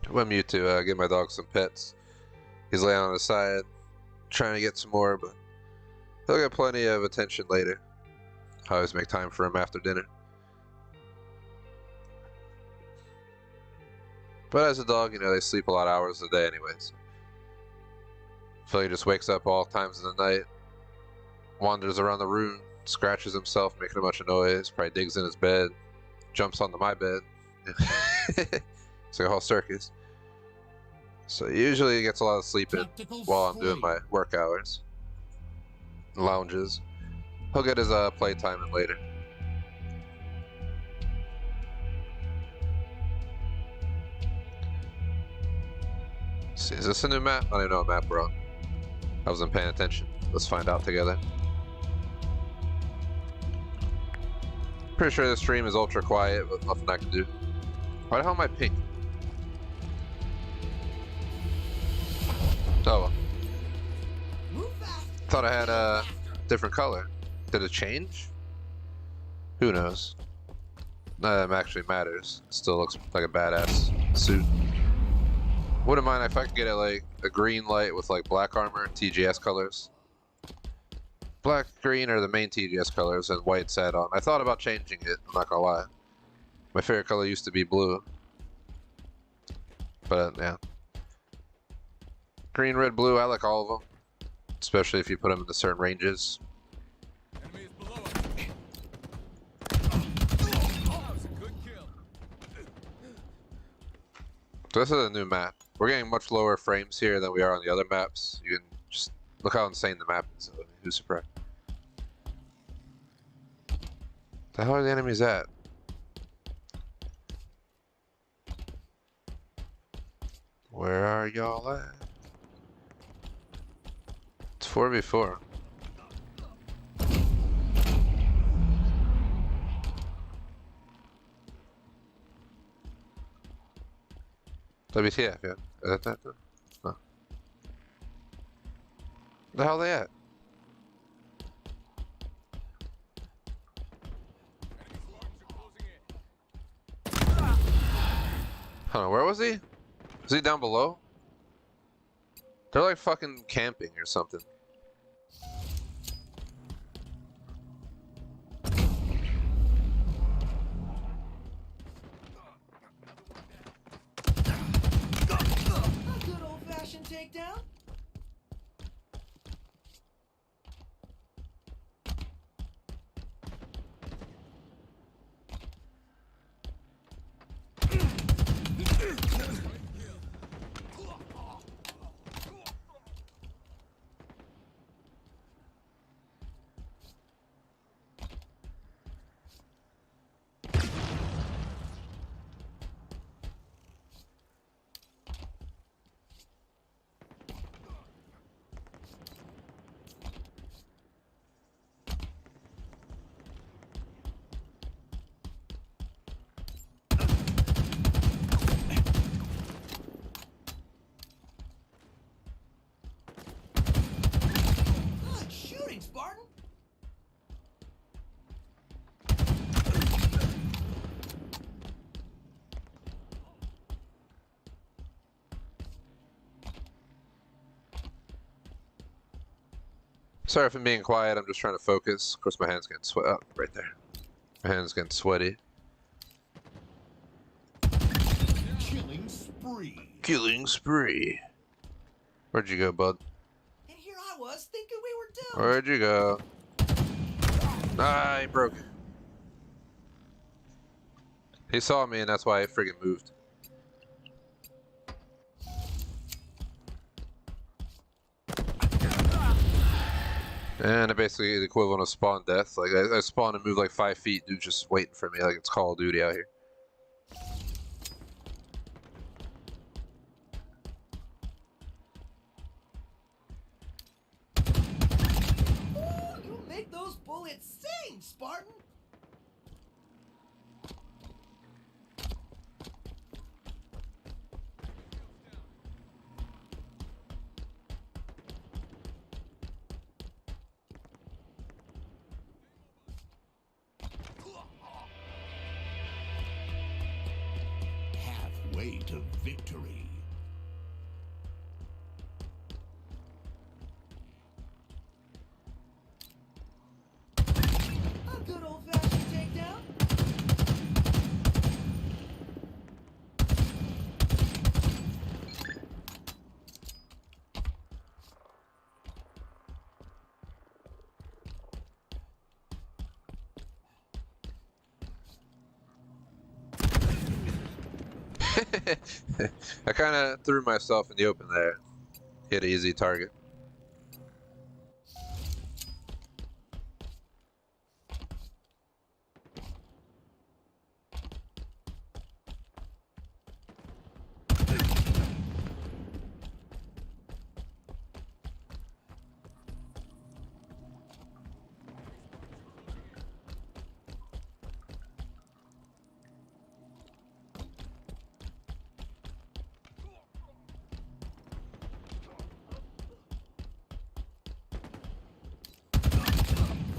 I went mute to give my dog some pets. He's laying on his side, trying to get some more, but he'll get plenty of attention later. I always make time for him after dinner. But as a dog, you know, they sleep a lot of hours a day anyways. So he just wakes up all times of the night, wanders around the room, scratches himself, making a bunch of noise, probably digs in his bed, jumps onto my bed. It's like a whole circus. So usually he gets a lot of sleep in Tactical while I'm doing sleep. my work hours. Lounges. He'll get his playtime in later. See, is this a new map? I don't even know what map we're on. I wasn't paying attention. Let's find out together. Pretty sure the stream is ultra quiet, but nothing I can do. Why the hell am I pink? Oh well. Move fast. Thought I had a different color. Did it change? Who knows? None of them actually matters. It still looks like a badass suit. Wouldn't mind if I could get it like a green light with like black armor, TGS colors. Black, green are the main TGS colors and white's add-on. I thought about changing it, I'm not gonna lie. My favorite color used to be blue. But yeah. Green, red, blue, I like all of them. Especially if you put them into certain ranges. Enemy is below us. Oh, that was a good kill. So this is a new map. We're getting much lower frames here than we are on the other maps. You can just look how insane the map is. I mean, who's surprised? The hell are the enemies at? Where are y'all at? It's 4v4. WTF, yeah. Is that? No. The hell are they at? Enemy Spartans are closing in. Hold on, where was he? Is he down below? They're like fucking camping or something. A good old-fashioned takedown. Sorry if I'm being quiet, I'm just trying to focus. Of course my hand's getting sweaty. Oh, right there. My hand's getting sweaty. Killing spree. Killing spree. Where'd you go, bud? And here I was thinking we were doomed. Where'd you go? Ah, he broke it. He saw me and that's why I friggin' moved. And basically the equivalent of spawn death. Like I spawned and moved like 5 feet, dude just waiting for me like it's Call of Duty out here. Ooh, you make those bullets sing, Spartan. Halfway to victory. A good old-fashioned takedown. I kind of threw myself in the open there. Hit an easy target.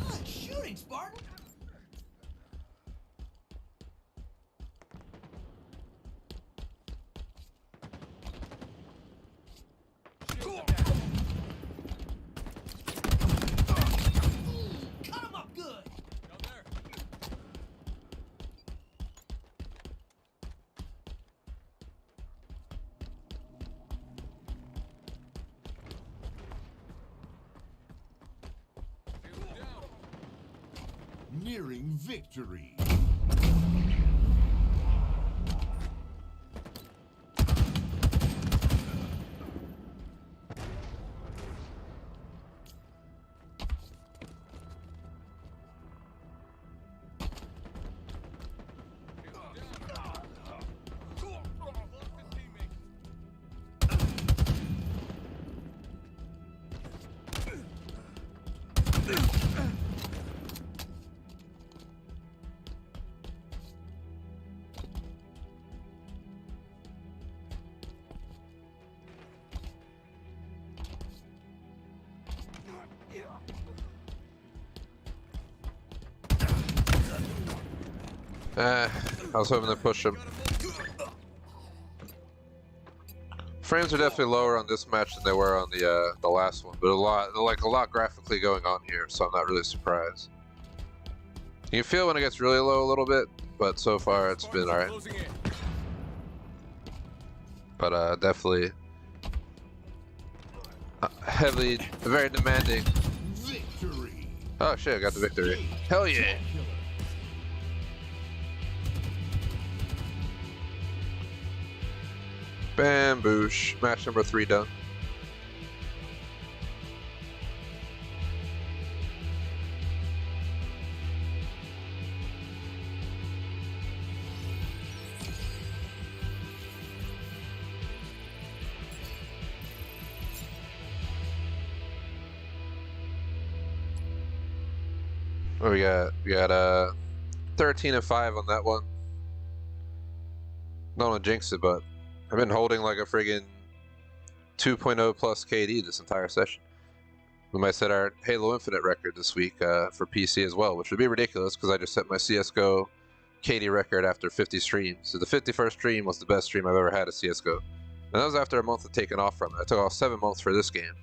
Good shooting, Spartan. Cut him up good. Down there. Shield down. Nearing victory. Shield down. Lost his teammate. I was hoping to push him. Frames are definitely lower on this match than they were on the last one, but a lot graphically going on here, so I'm not really surprised. You can feel when it gets really low a little bit, but so far it's been alright. Closing in. But definitely heavily, very demanding. Victory. Oh shit, I got the victory. Hell yeah! Killer. Bamboosh. Match number 3 done. What we got? We got 13 and 5 on that one. Don't want to jinx it, but I've been holding like a friggin' 2.0 plus KD this entire session. We might set our Halo Infinite record this week for PC as well, which would be ridiculous because I just set my CSGO KD record after 50 streams. So the 51st stream was the best stream I've ever had of CSGO. And that was after a month of taking off from it. I took off 7 months for this game.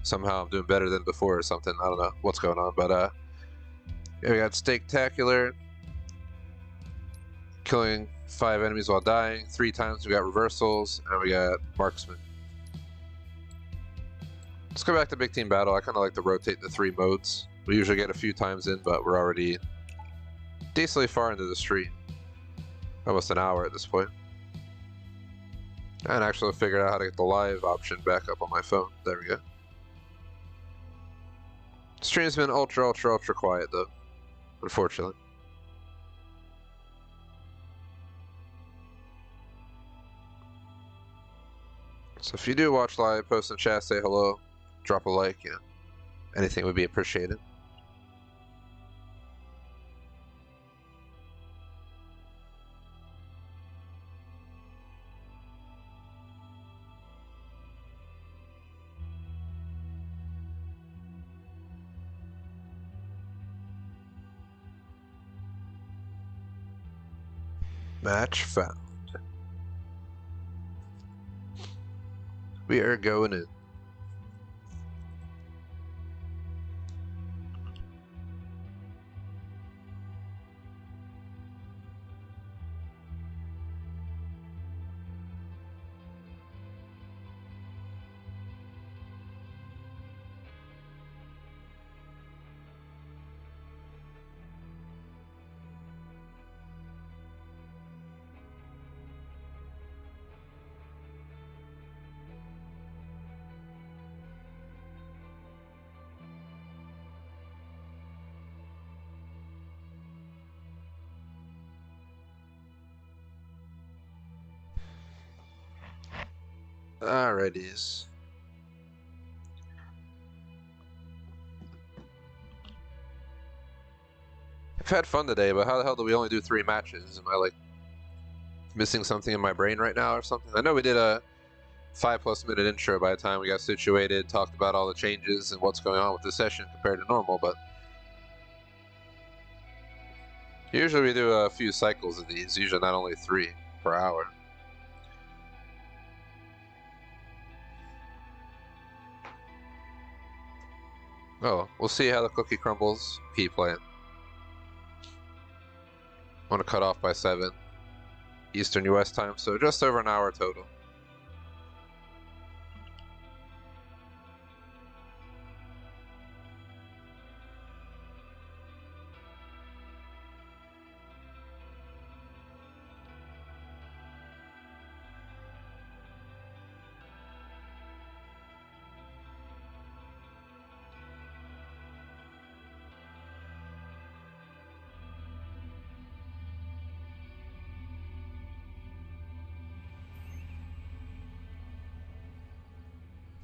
somehow I'm doing better than before or something. I don't know what's going on, but yeah, we got Steaktacular, killing 5 enemies while dying 3 times. We got reversals, and we got Marksman. Let's go back to Big Team Battle. I kind of like to rotate the 3 modes. We usually get a few times in, but we're already decently far into the stream. Almost an hour at this point. And actually figured out how to get the live option back up on my phone. There we go. Stream's been ultra quiet though, unfortunately. So if you do watch live, post in chat, say hello, drop a like, you know, anything would be appreciated. Match found. We are going in. Alrighties. I've had fun today, but how the hell do we only do 3 matches? Am I like missing something in my brain right now or something? I know we did a 5+ minute intro by the time we got situated, talked about all the changes and what's going on with the session compared to normal, but usually we do a few cycles of these, usually not only 3 per hour. Oh, we'll see how the cookie crumbles. Keep playing. I want to cut off by 7 Eastern US time, so just over an hour total.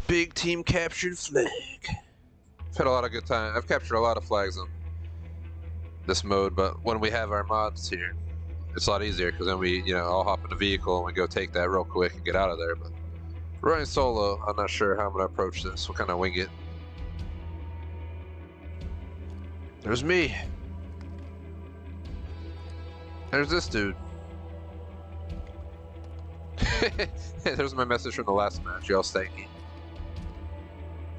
Big team captured flag. I've had a lot of good time. I've captured a lot of flags on this mode, but when we have our mods here, it's a lot easier because then we, you know, all hop in the vehicle and we go take that real quick and get out of there. But running solo, I'm not sure how I'm gonna approach this. We'll kind of wing it. There's me. There's this dude. There's my message from the last match. Y'all stanky.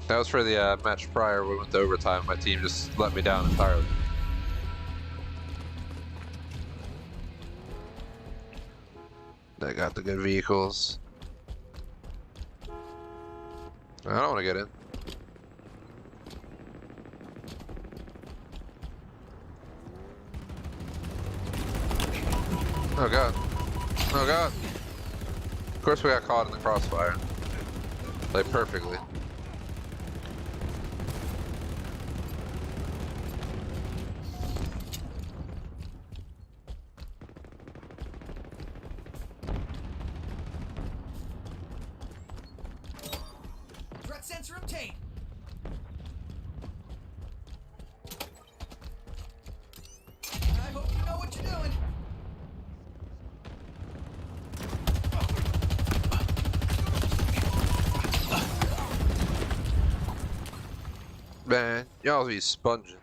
That was for the match prior. We went to overtime. My team just let me down entirely. They got the good vehicles. I don't want to get in. Oh god. Oh god. Of course we got caught in the crossfire. Played perfectly. Threat sensor obtained. I hope you know what you're doing. Man, y'all be sponging.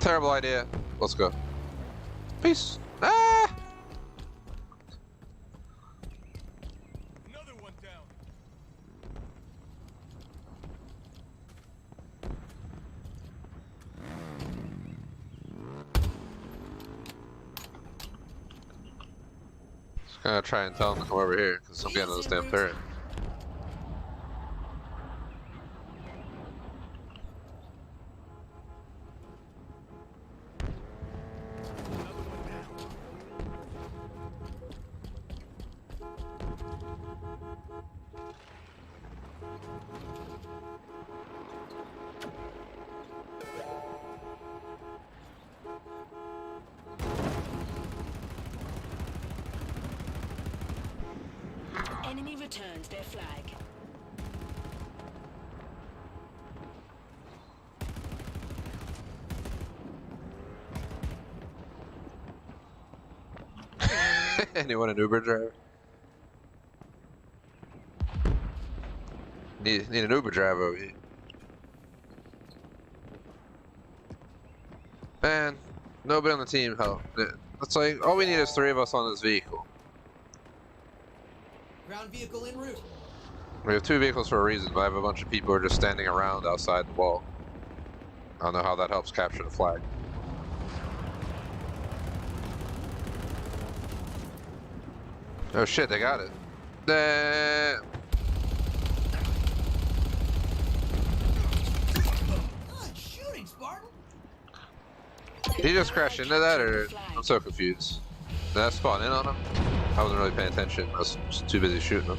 Terrible idea. Let's go. Peace. Ah! Another one down. Just gonna try and tell him to come over here, because I'm getting on this damn turret. Enemy returns their flag. Anyone an Uber driver? Need an Uber driver over here. Man, nobody on the team help. It's like all we need is 3 of us on this vehicle. Ground vehicle en route. We have 2 vehicles for a reason, but I have a bunch of people who are just standing around outside the wall. I don't know how that helps capture the flag. Oh shit, they got it. Good shooting, Spartan. Did he just crash into that, or I'm so confused. Did that spawn in on him? I wasn't really paying attention. I was just too busy shooting him.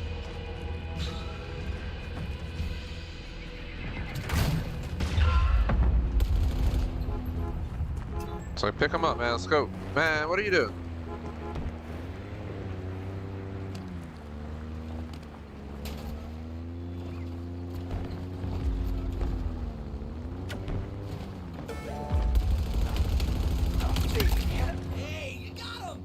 So pick him up, man. Let's go. Man, what are you doing? Hey, you got him.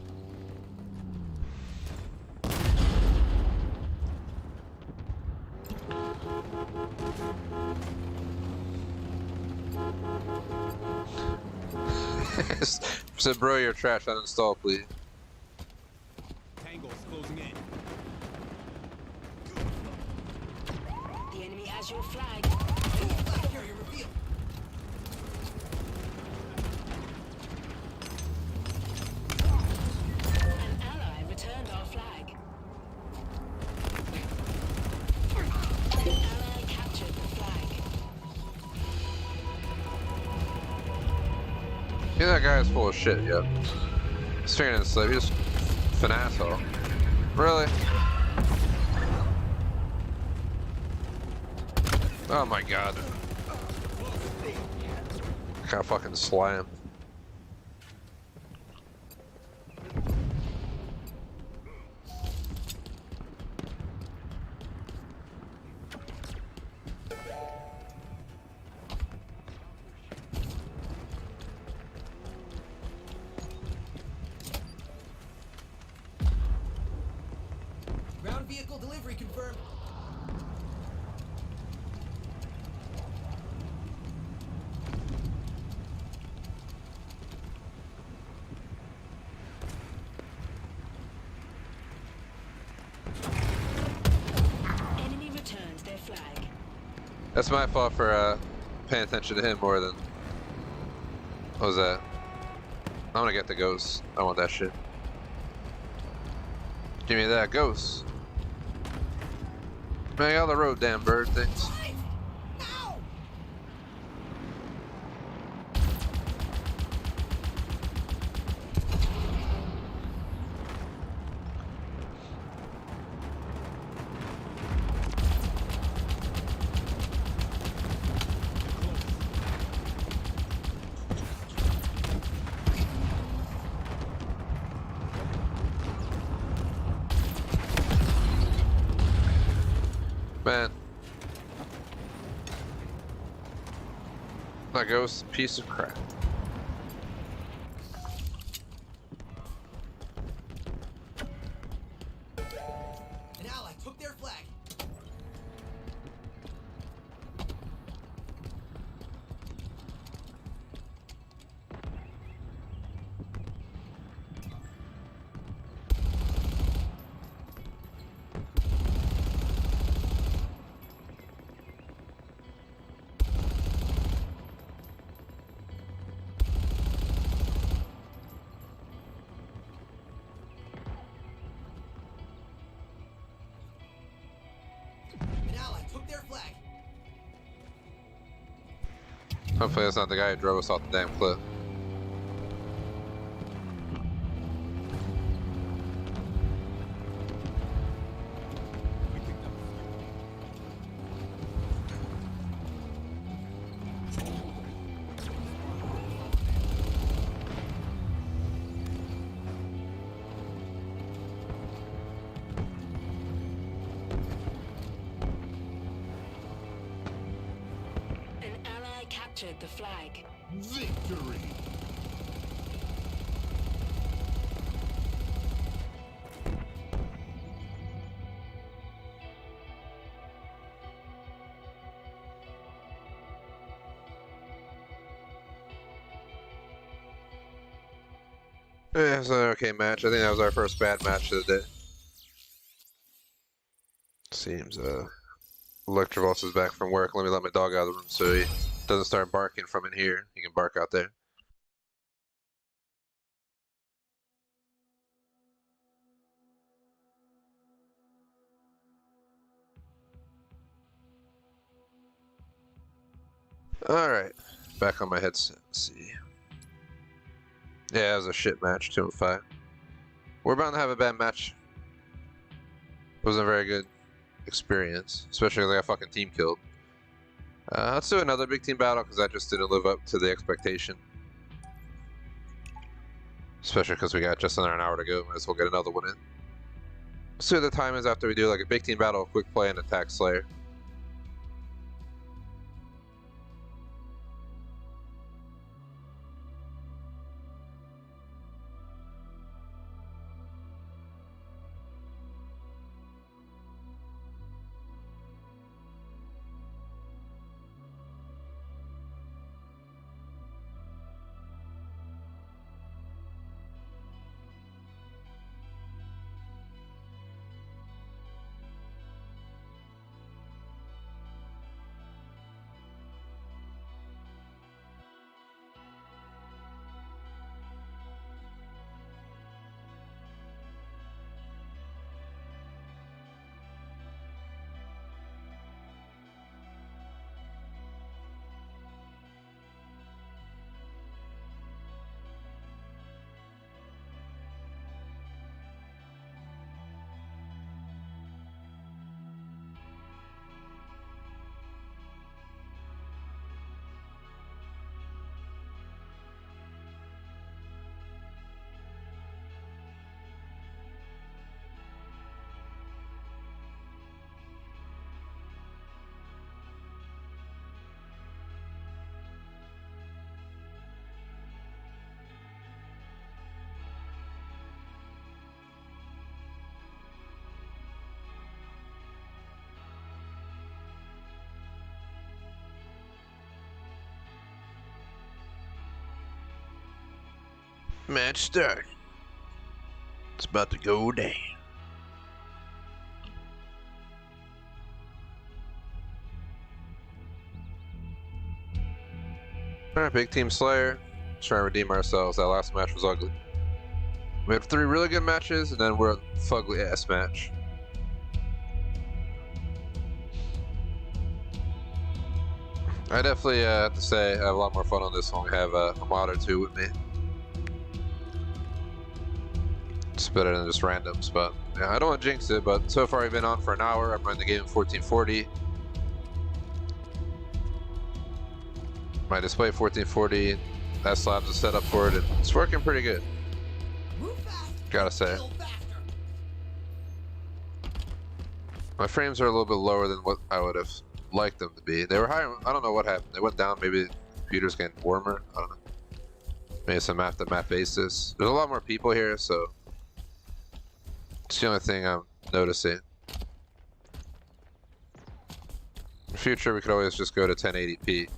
Said, bro, you're trash. Uninstall, please. Tangle's closing in. The enemy has your flag. Flag carrier revealed. An ally returned our flag. An ally captured the flag. Yeah, that guy is full of shit, yeah. He's figuring it out. He's just an asshole. Really? Oh my god. Got fucking slammed. Ground vehicle delivery confirmed. Enemy returns their flag. That's my fault for paying attention to him more than... What was that? I want to get the ghost. I want that shit. Give me that ghost. Man, all the road damn bird things. Live! Now! Man. That ghost, piece of crap. An ally took their flag. Hopefully that's not the guy who drove us off the damn cliff. We picked up An ally captured the flag. Victory. Yeah, it was an okay match. I think that was our first bad match of the day. Seems Electrovolts is back from work. Let me let my dog out of the room so he doesn't start barking from in here. He can bark out there. Alright, back on my headset. Let's see. Yeah, it was a shit match, 2-5. We're bound to have a bad match. It wasn't a very good experience, especially because I got fucking team killed. Let's do another big team battle because that just didn't live up to the expectation. Especially because we got just under an hour to go. Might as well get another one in. Let's see what the time is after we do like a big team battle, quick play, and attack Slayer. Match start. It's about to go down. Alright, big team Slayer. Trying to redeem ourselves. That last match was ugly. We had 3 really good matches, and then we're a fugly ass match. I definitely have to say I have a lot more fun on this one. We have a mod or 2 with me. It's better than just randoms, but yeah, I don't want to jinx it, but so far we've been on for an hour. I'm running the game in 1440. My display 1440, SDRAM is set up for it, and it's working pretty good. Move fast, Gotta say. kill faster. My frames are a little bit lower than what I would have liked them to be. They were higher, I don't know what happened. They went down, maybe the computer's getting warmer, I don't know. Maybe some map to map basis. There's a lot more people here, so it's the only thing I'm noticing. In the future, we could always just go to 1080p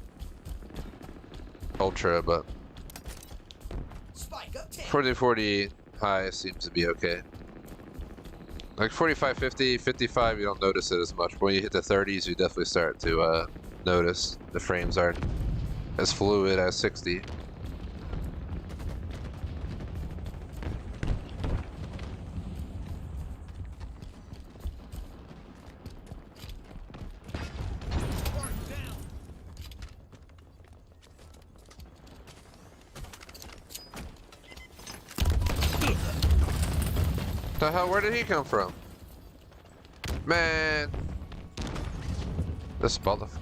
Ultra, but Spike up 10. 4040 high seems to be okay. Like 45, 50, 55, you don't notice it as much. But when you hit the 30s, you definitely start to notice the frames aren't as fluid as 60. The hell? Where did he come from? Man. This motherfucker.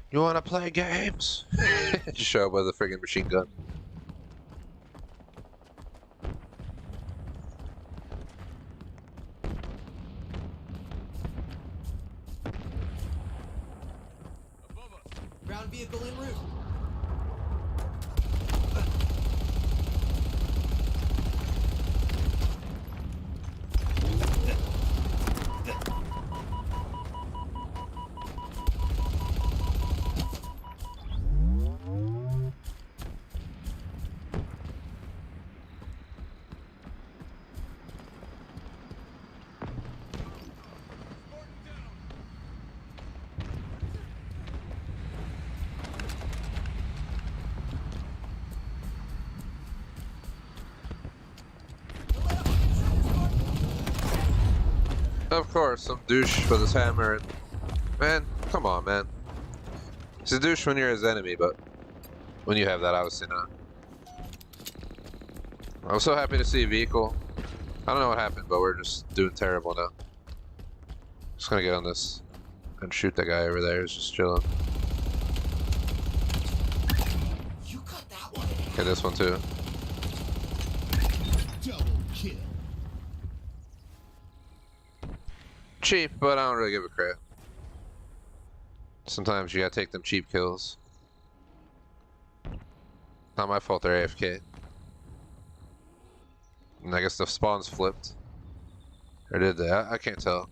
You wanna play games? Just show up with a friggin' machine gun. Above us. Ground vehicle en route. Of course, some douche with his hammer. And... Man, come on, man. He's a douche when you're his enemy, but when you have that, obviously not. I'm so happy to see a vehicle. I don't know what happened, but we're just doing terrible now. Just gonna get on this and shoot that guy over there who's just chilling. You got that one. Okay, this one too. Double kill. Cheap, but I don't really give a crap. Sometimes you gotta take them cheap kills. Not my fault they're AFK. And I guess the spawns flipped. Or did they? I can't tell.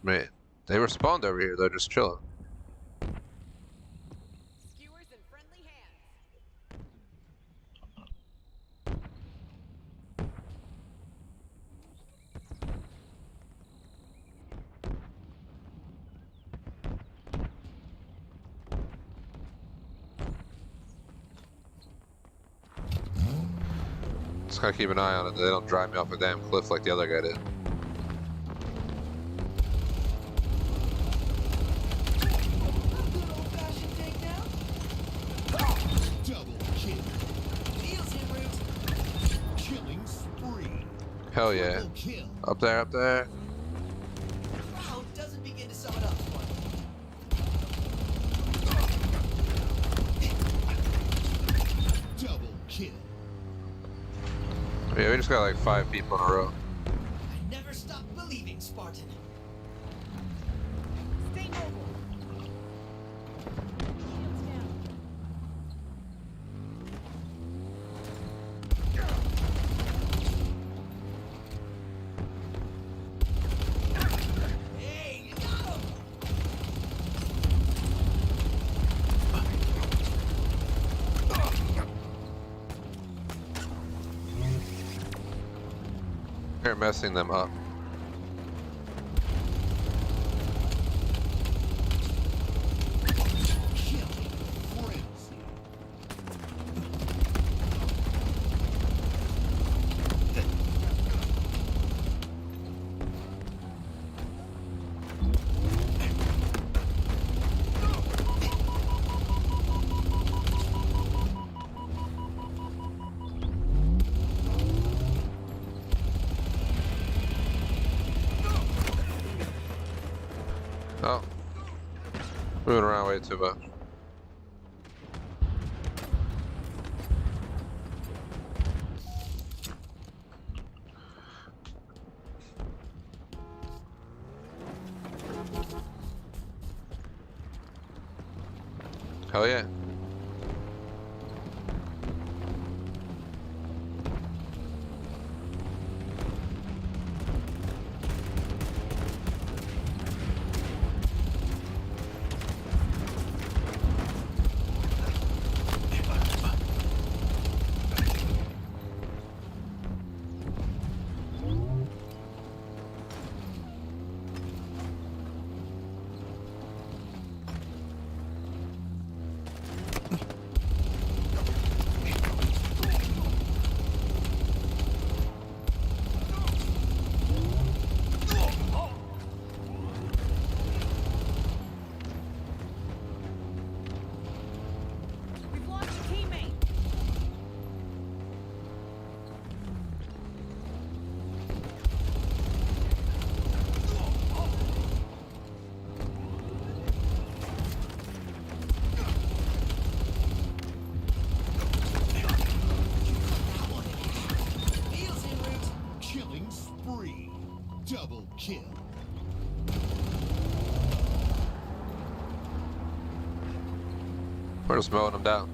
Man, they were spawned over here, they're just chilling. Skewers in friendly hands. Just gotta keep an eye on it, they don't drive me off a damn cliff like the other guy did. Good old-fashioned takedown. Double kill. Wheels en route. Killing spree. Hell yeah. Triple kill. Up there, up there. Wow, doesn't begin to sum it up for me. Double kill. Yeah, we just got like 5 people in a row. I never stop believing, Spartan. Stay mobile. Shields down. Hey, you got him. They're messing them up. Killing frenzy. Oh. Moving around way too much. Hell yeah. We're just mowing them down.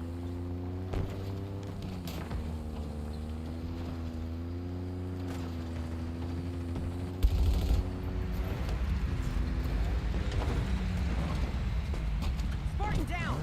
Spartan down.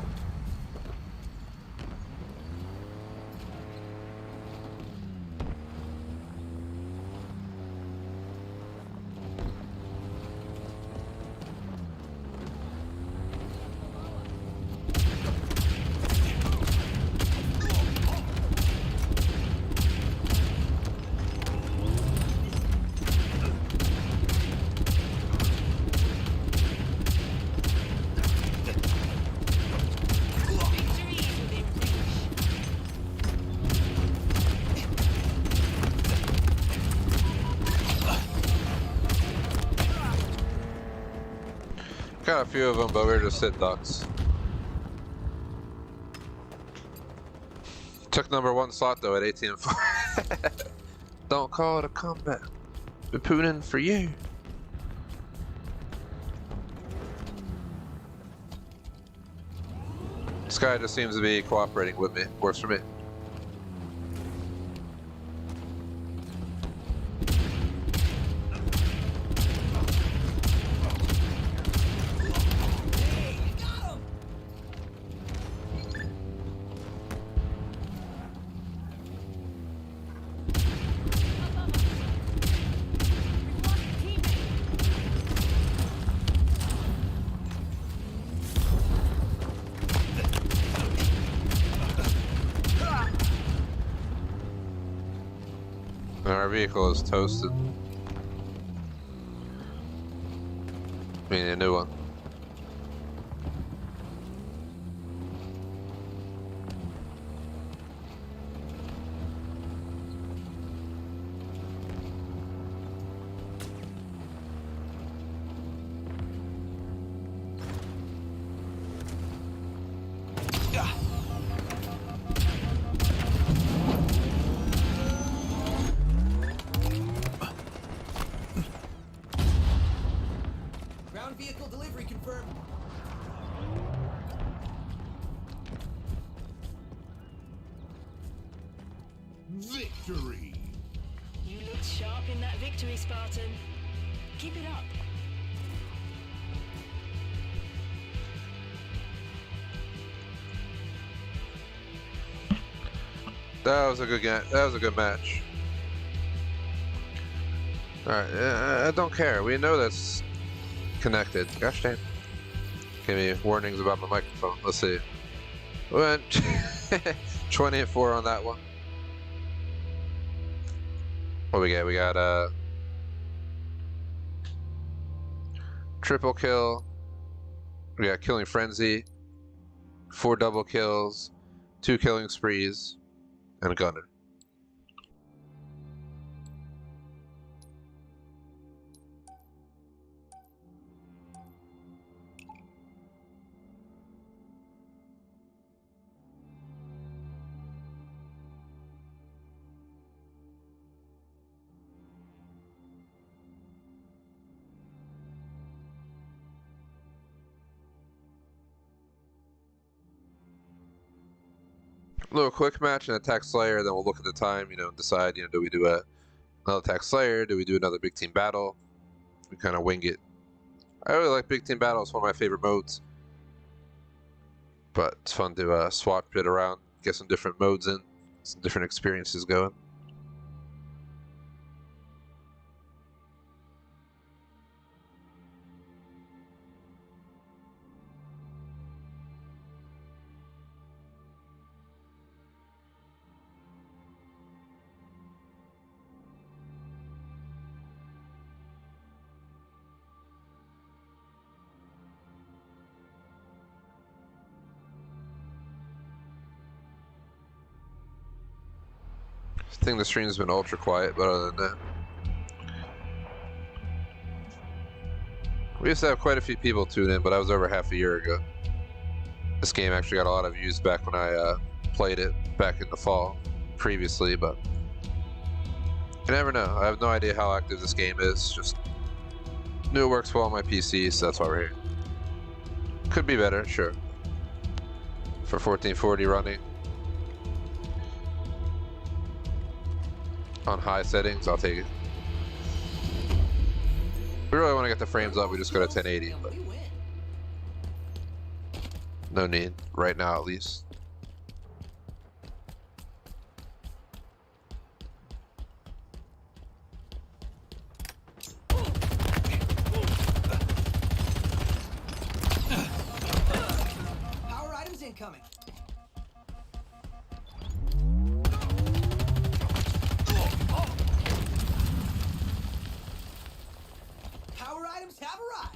Victory is within reach. Got a few of them, but we're just sit ducks. Took number 1 slot though at 18 and 4. Don't call it a comeback. We're putting for you. This guy just seems to be cooperating with me. Works for me. Hey, you got him! We've lost a teammate. Our vehicle is toasted. I mean, a new one. Ground vehicle delivery confirmed. Victory. You looked sharp in that victory, Spartan. Keep it up. That was a good game. That was a good match. All right, I don't care. We know that's connected. Gosh dang. Give me warnings about my microphone. Let's see. We went 20 and 4 on that one. What we got? We got triple kill. We got killing frenzy. 4 double kills. 2 killing sprees. And a gunner. Little quick match and attack slayer, then we'll look at the time, you know, and decide, you know, do we do another attack slayer, do we do another big team battle? We kind of wing it. I really like big team battle, it's one of my favorite modes. But it's fun to swap it around, get some different modes in, some different experiences going. I think the stream's been ultra quiet, but other than that. We used to have quite a few people tune in, but that was over half a year ago. This game actually got a lot of views back when I played it back in the fall previously, but you never know. I have no idea how active this game is. Just knew it works well on my PC, so that's why we're here. Could be better, sure. For 1440 running. On high settings, I'll take it. If we really want to get the frames up, we just go to 1080, but We win. no need, right now at least. Power items incoming. Power items have arrived.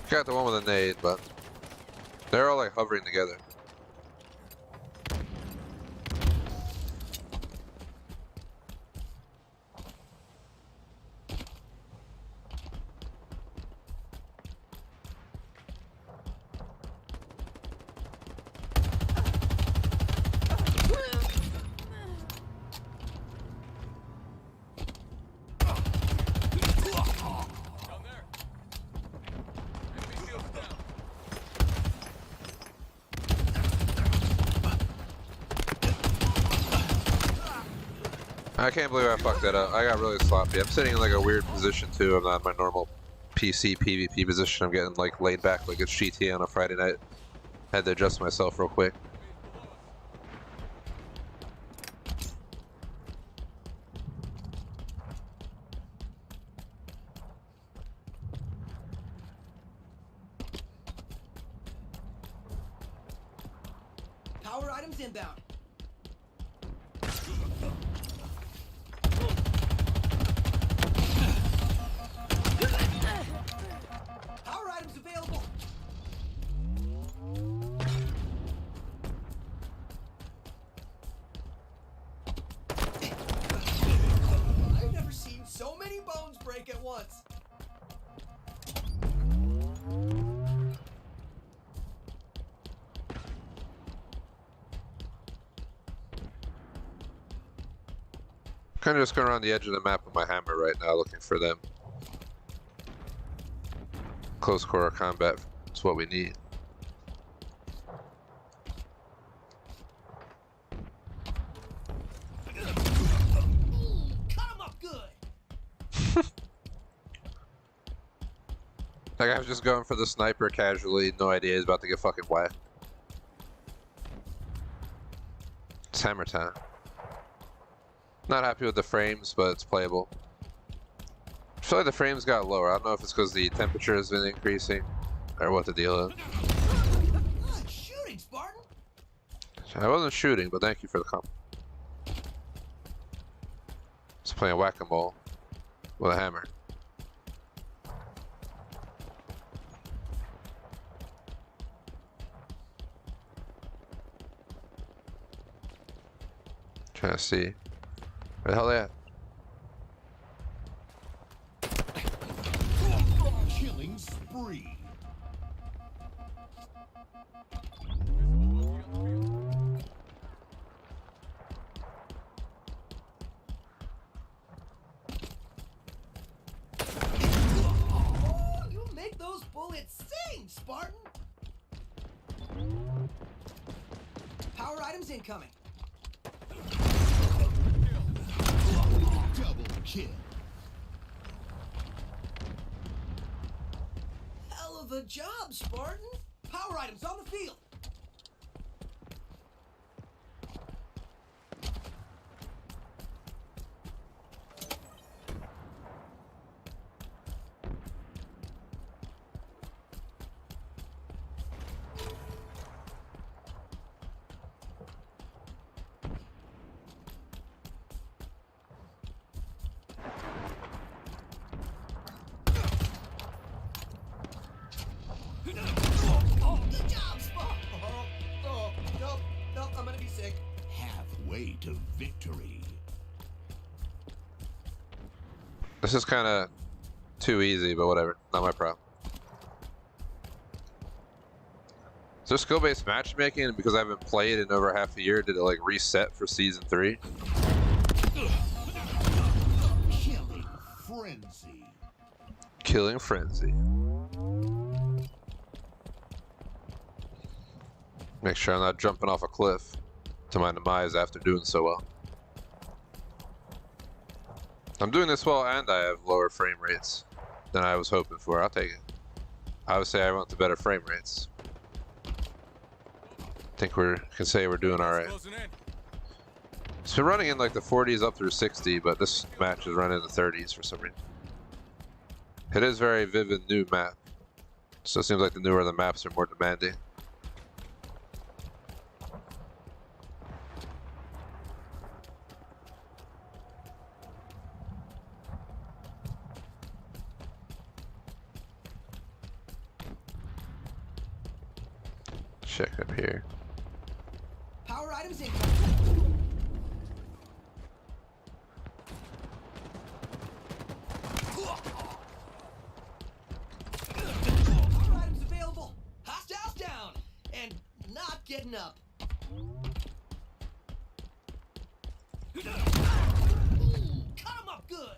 Got the one with a nade, but they're all like hovering together. Down there. Enemy shields down. I can't believe I fucked that up. I got really sloppy. I'm sitting in like a weird position too. I'm not in my normal PC PvP position. I'm getting like laid back like it's GTA on a Friday night. Had to adjust myself real quick. Power items inbound. Power items available. I've never seen so many bones break at once. Kind of just going around the edge of the map with my hammer right now, looking for them. Close quarter combat is what we need. Cut 'em up good. Like I was just going for the sniper casually, no idea he's about to get fucking whacked. It's hammer time. Not happy with the frames, but it's playable. I feel like the frames got lower. I don't know if it's because the temperature has been increasing or what the deal is. Good shooting, Spartan. I wasn't shooting, but thank you for the compliment. Just playing whack-a-mole with a hammer. Trying to see. Where the hell they at? Killing spree. Oh, you make those bullets sing, Spartan. Power items incoming. Double kill. Hell of a job, Spartan. Power items on the field. Good job, Spartan. No, I'm gonna be sick. Halfway to victory. This is kind of too easy, but whatever. Not my problem. So skill-based matchmaking, because I haven't played in over half a year, did it like reset for season 3? Killing frenzy. Killing frenzy. Make sure I'm not jumping off a cliff to my demise after doing so well. I'm doing this well and I have lower frame rates than I was hoping for. I'll take it. Obviously I want the better frame rates. I think we can say we're doing alright. Closing in. It's been running in like the 40s up through 60, but this match is running in the 30s for some reason. It is very vivid new map. So it seems like the newer the maps are more demanding. Check up here. Power items in. Power items available. Hostiles down. And not getting up. Cut him up good.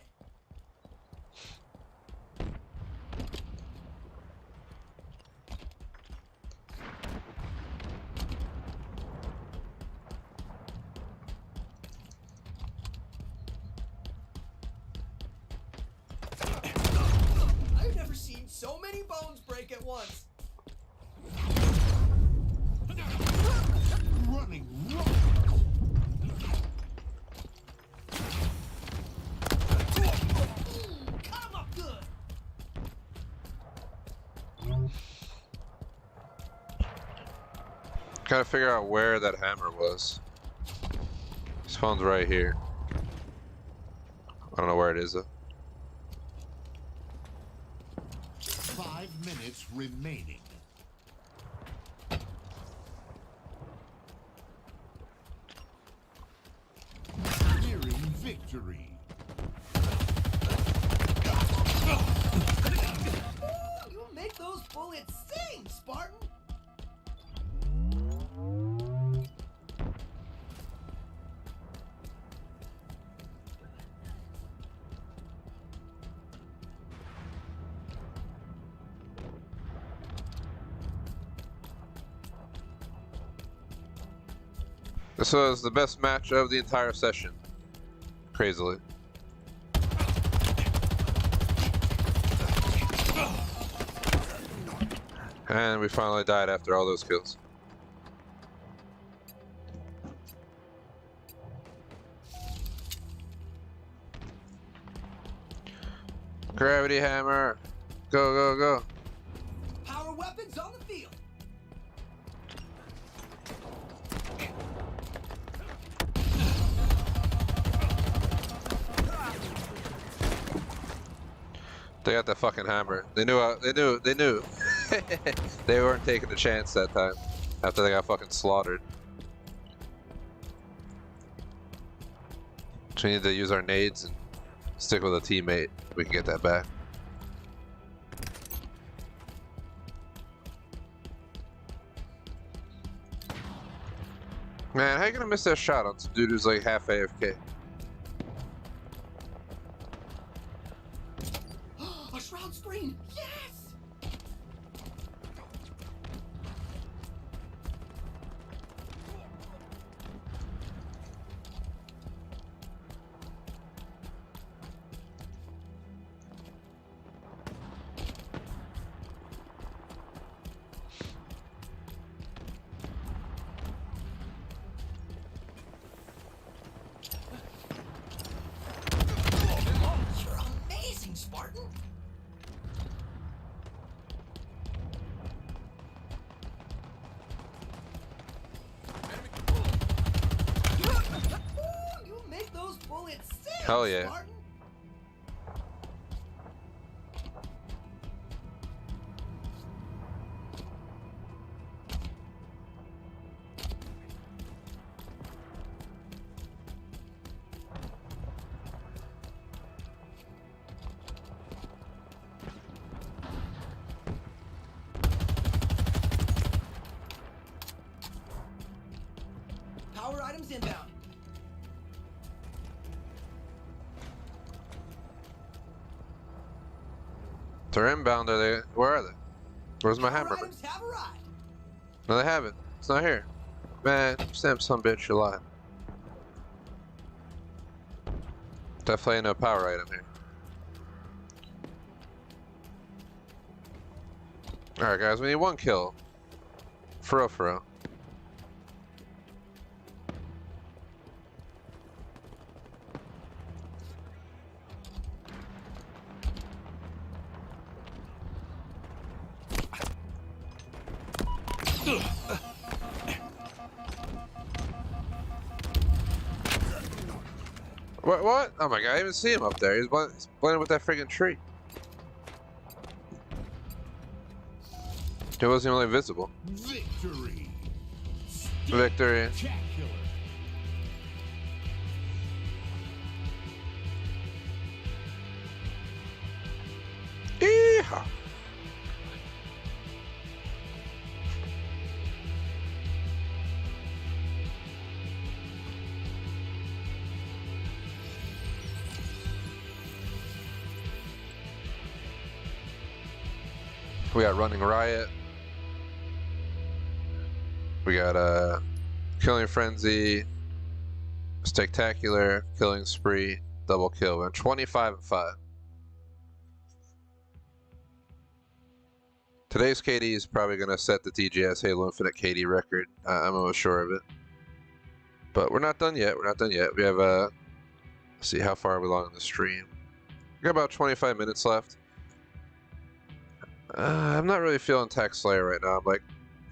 I've never seen so many bones break at once. Running rock. Cut him up good. Gotta figure out where that hammer was. This phone's right here. I don't know where it is though. 5 minutes remaining. Nearing victory. You make those bullets sing, Spartan. This was the best match of the entire session. Crazily. And we finally died after all those kills. Gravity hammer. Go, go, go. Power weapons on the field. They got that fucking hammer. They knew. They knew. They weren't taking a chance that time after they got fucking slaughtered. So we need to use our nades and stick with a teammate. We can get that back. Man, how you gonna miss that shot on some dude who's like half AFK? A shroud screen. Yes. You're amazing, Spartan. You make those bullets sing, Hell yeah. Spartan. Power items inbound. They're inbound. Are they? Where are they? Where's my Power hammer? items have arrived. No, they haven't. It's not here. Man, Sam, some bitch, you lie. Definitely no power item here. Alright, guys, we need one kill. For real, for real. What? Oh my god, I didn't even see him up there. He's blending with that friggin' tree. He wasn't really visible. Victory. Victory. Spectacular. Yeehaw. We got Running Riot. We got Killing Frenzy, Spectacular, Killing Spree, Double Kill. We're 25 and 5. Today's KD is probably going to set the TGS Halo Infinite KD record. I'm almost sure of it. But we're not done yet. We're not done yet. We have let's see how far are we along in the stream. We got about 25 minutes left. I'm not really feeling Tech Slayer right now. I'm like,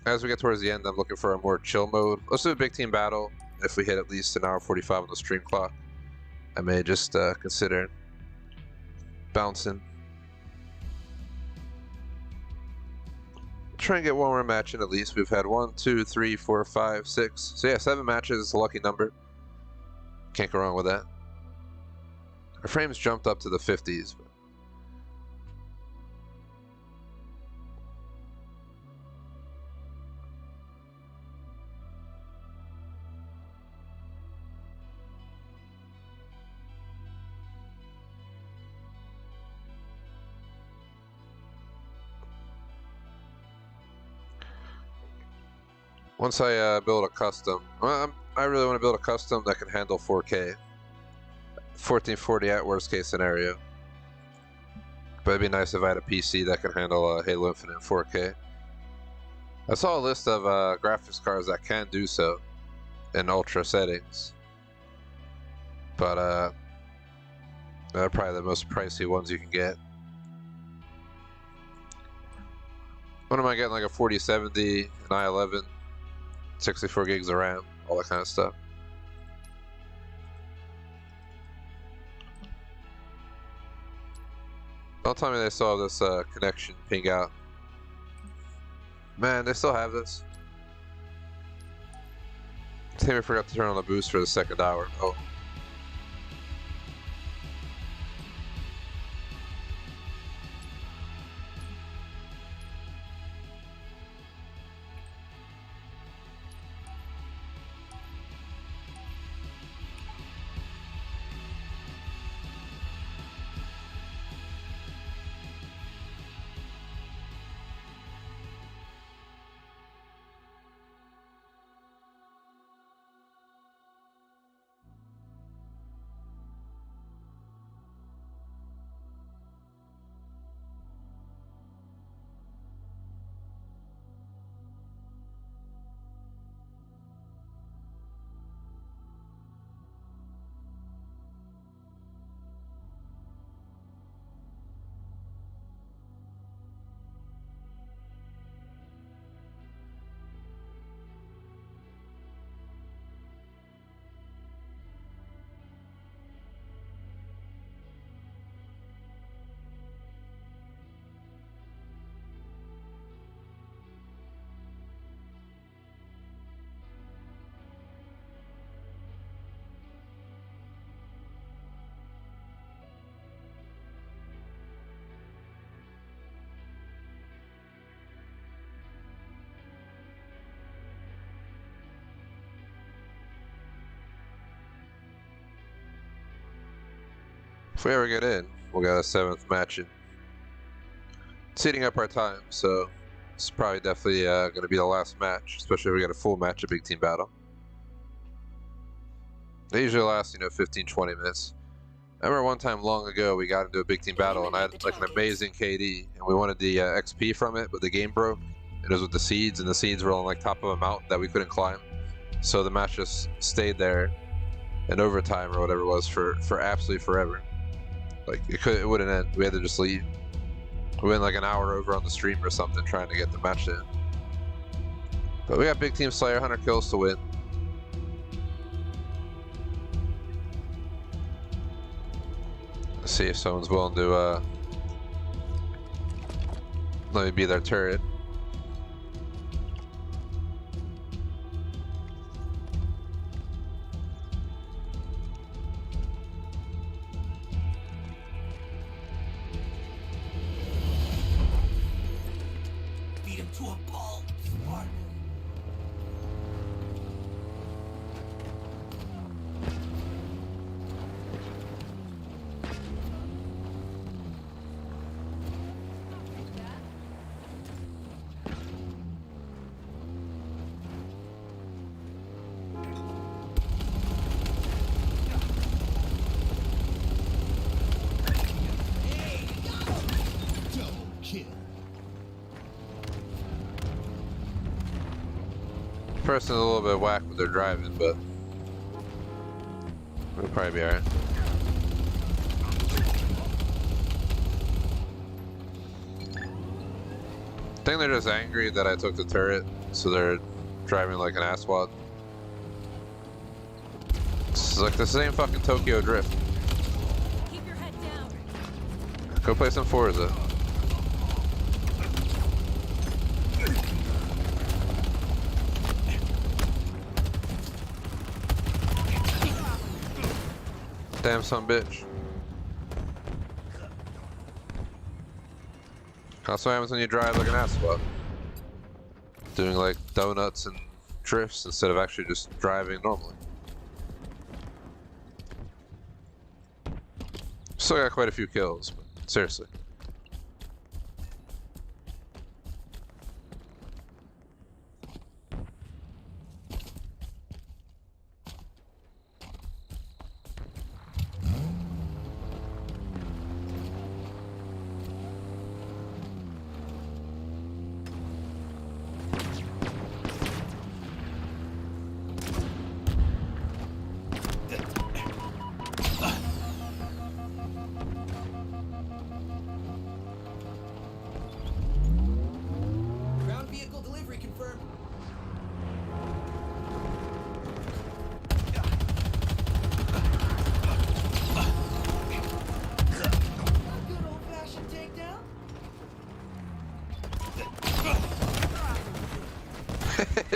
as we get towards the end, I'm looking for a more chill mode. Let's do a big team battle. If we hit at least an hour 45 on the stream clock, I may just consider bouncing. Try and get one more match in at least. We've had 1, 2, 3, 4, 5, 6. So yeah, 7 matches is a lucky number. Can't go wrong with that. Our frames jumped up to the 50s. Once I build a custom, I really want to build a custom that can handle 4K. 1440 at worst case scenario. But it'd be nice if I had a PC that can handle Halo Infinite 4K. I saw a list of graphics cards that can do so in ultra settings. But they're probably the most pricey ones you can get. What am I getting? Like a 4070, an i11, 64 gigs of RAM, all that kind of stuff. Don't tell me they still have this connection ping out. Man, they still have this. I think we forgot to turn on the boost for the second hour. Oh. If we ever get in, we'll get a 7th match in. It's eating up our time, so it's probably definitely going to be the last match, especially if we get a full match of Big Team Battle. They usually last, 15, 20 minutes. I remember one time long ago we got into a Big Team Battle and I had like an amazing KD and we wanted the XP from it, but the game broke. It was with the seeds and the seeds were on like top of a mountain that we couldn't climb. So the match just stayed there in overtime or whatever it was for absolutely forever. Like it wouldn't end. We had to just leave. We went like an hour over on the stream or something trying to get the match in. But we got Big Team Slayer, 100 kills to win. Let's see if someone's willing to let me be their turret. Beat him to a pulp, Spartan. Double kill. Person's a little bit whack with their driving, but we'll probably be alright. I think they're just angry that I took the turret, so they're driving like an asswad. It's like the same fucking Tokyo Drift. Keep your head down. Go play some Forza. Damn son bitch. That's what happens when you drive like an asswad. Doing like donuts and drifts instead of actually just driving normally. Still got quite a few kills, but seriously. Ground vehicle delivery confirmed. A good old-fashioned takedown.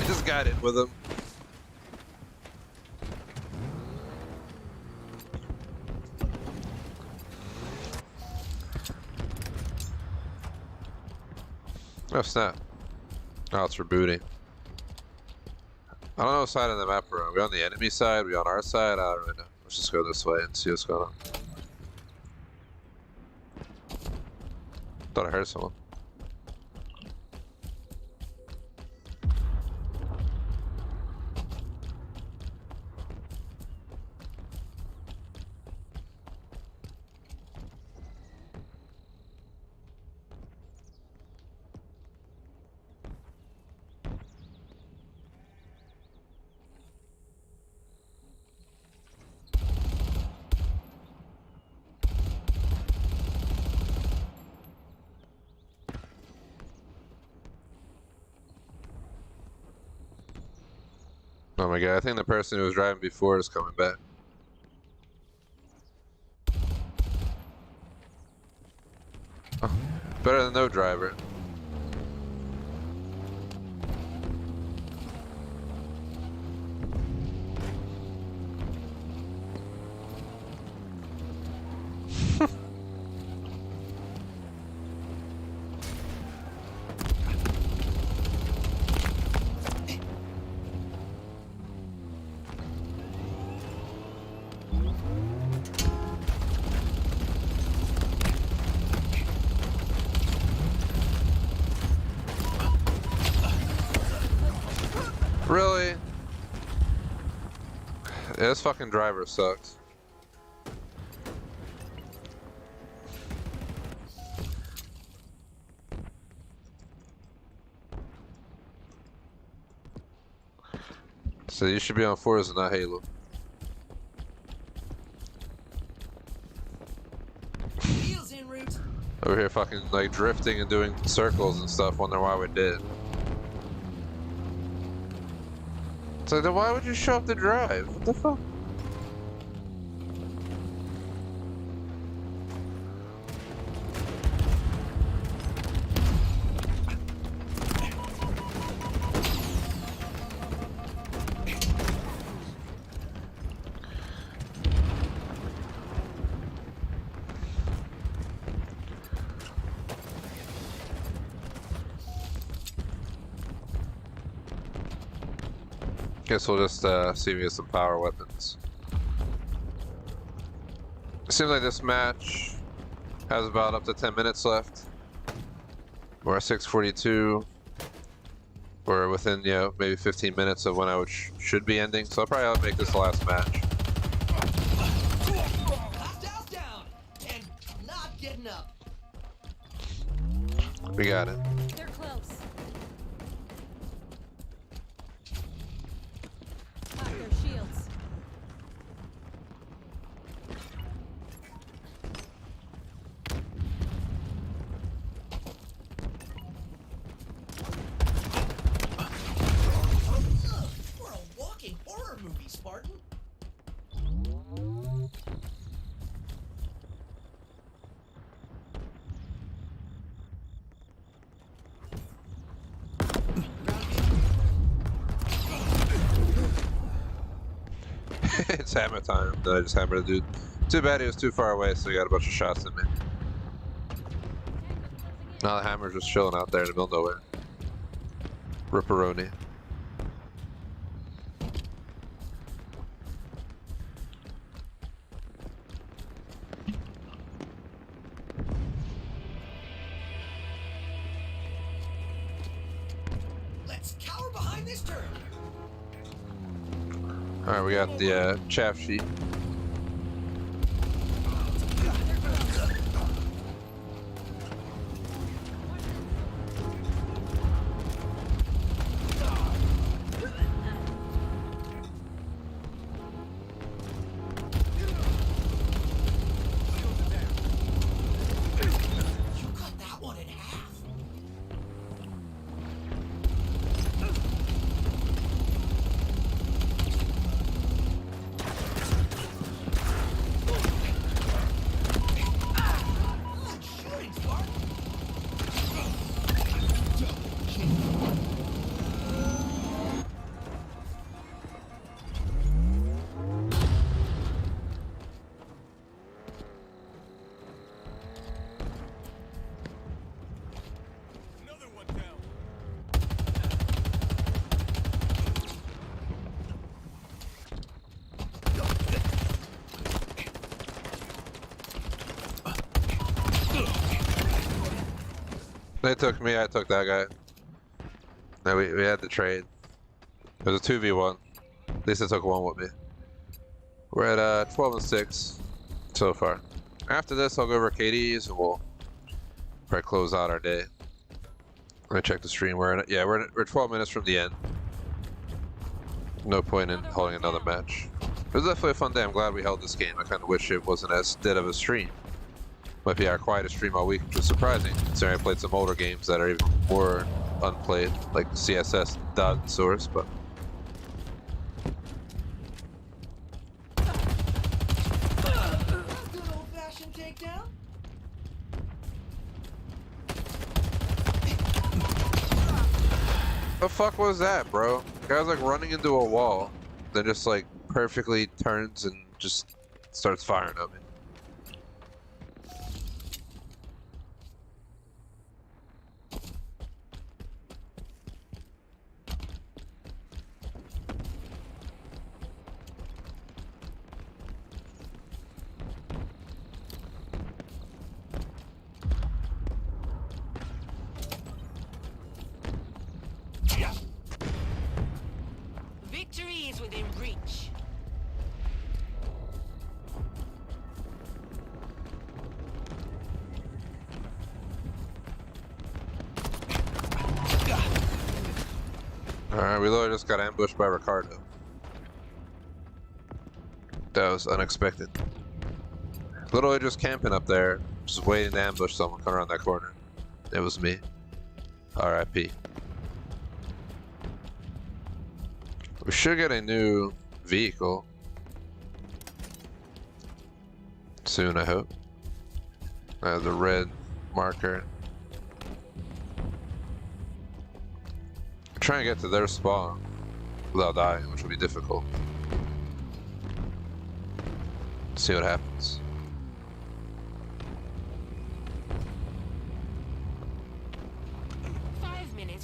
Just got it with him. Oh snap. Oh, it's rebooting. I don't know what side of the map we're on. Are we on the enemy side? Are we on our side? I don't really know. Let's just go this way and see what's going on. Thought I heard someone. Oh my god, I think the person who was driving before is coming back. Oh, better than no driver. This fucking driver sucks. So you should be on Forza, not Halo. Wheels en route. Over here fucking like drifting and doing circles and stuff, wondering why we're dead. It's like, then why would you show up to drive? What the fuck? Guess we'll just see if we get some power weapons. It seems like this match has about up to 10 minutes left. We're at 6:42. We're within, you know, maybe 15 minutes of when I should be ending, so I'll probably make this the last match. Hostiles down and not getting up. We got it. They're close. Got their shields. We're a walking horror movie, Spartan. It's hammer time. Then I just hammered the dude. Too bad he was too far away, so he got a bunch of shots in me. Now the hammer's just chilling out there in the middle of nowhere. Ripperoni. Let's cower behind this turret. Alright, we got the chaff sheet. You cut that one in half. Good shooting, Spartan. Another one down. They took me, I took that guy. No, we had to trade. It was a 2v1. At least they took one with me. We're at 12 and 6 so far. After this, I'll go over KDs and we'll probably close out our day. Let me check the stream. We're 12 minutes from the end. No point in holding another match. It was definitely a fun day. I'm glad we held this game. I kind of wish it wasn't as dead of a stream. Might be our quietest stream all week, which is surprising, considering I played some older games that are even more unplayed, like CSS and Dot Source, but... Good old-fashioned takedown. The fuck was that, bro? The guy's like running into a wall, then just like perfectly turns and just starts firing at me. Victory is within reach. we literally just got ambushed by Ricardo. That was unexpected. Literally just camping up there, just waiting to ambush someone coming around that corner. It was me. RIP. We should get a new vehicle soon, I hope. The red marker. Try and get to their spawn without dying, which will be difficult. See what happens.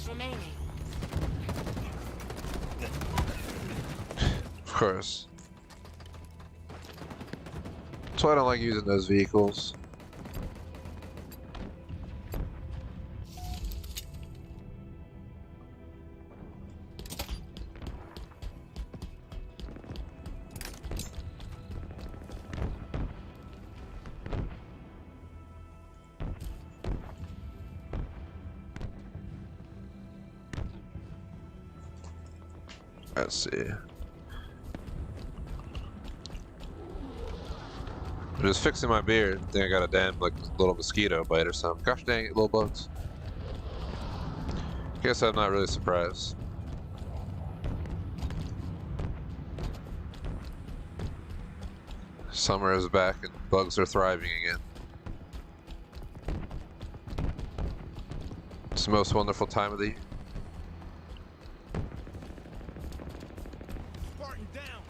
Remaining. Of course. That's why I don't like using those vehicles. Let's see. I'm just fixing my beard. I think I got a damn like little mosquito bite or something. Gosh dang it, little bugs. Guess I'm not really surprised. Summer is back and bugs are thriving again. It's the most wonderful time of the year. Spartan down.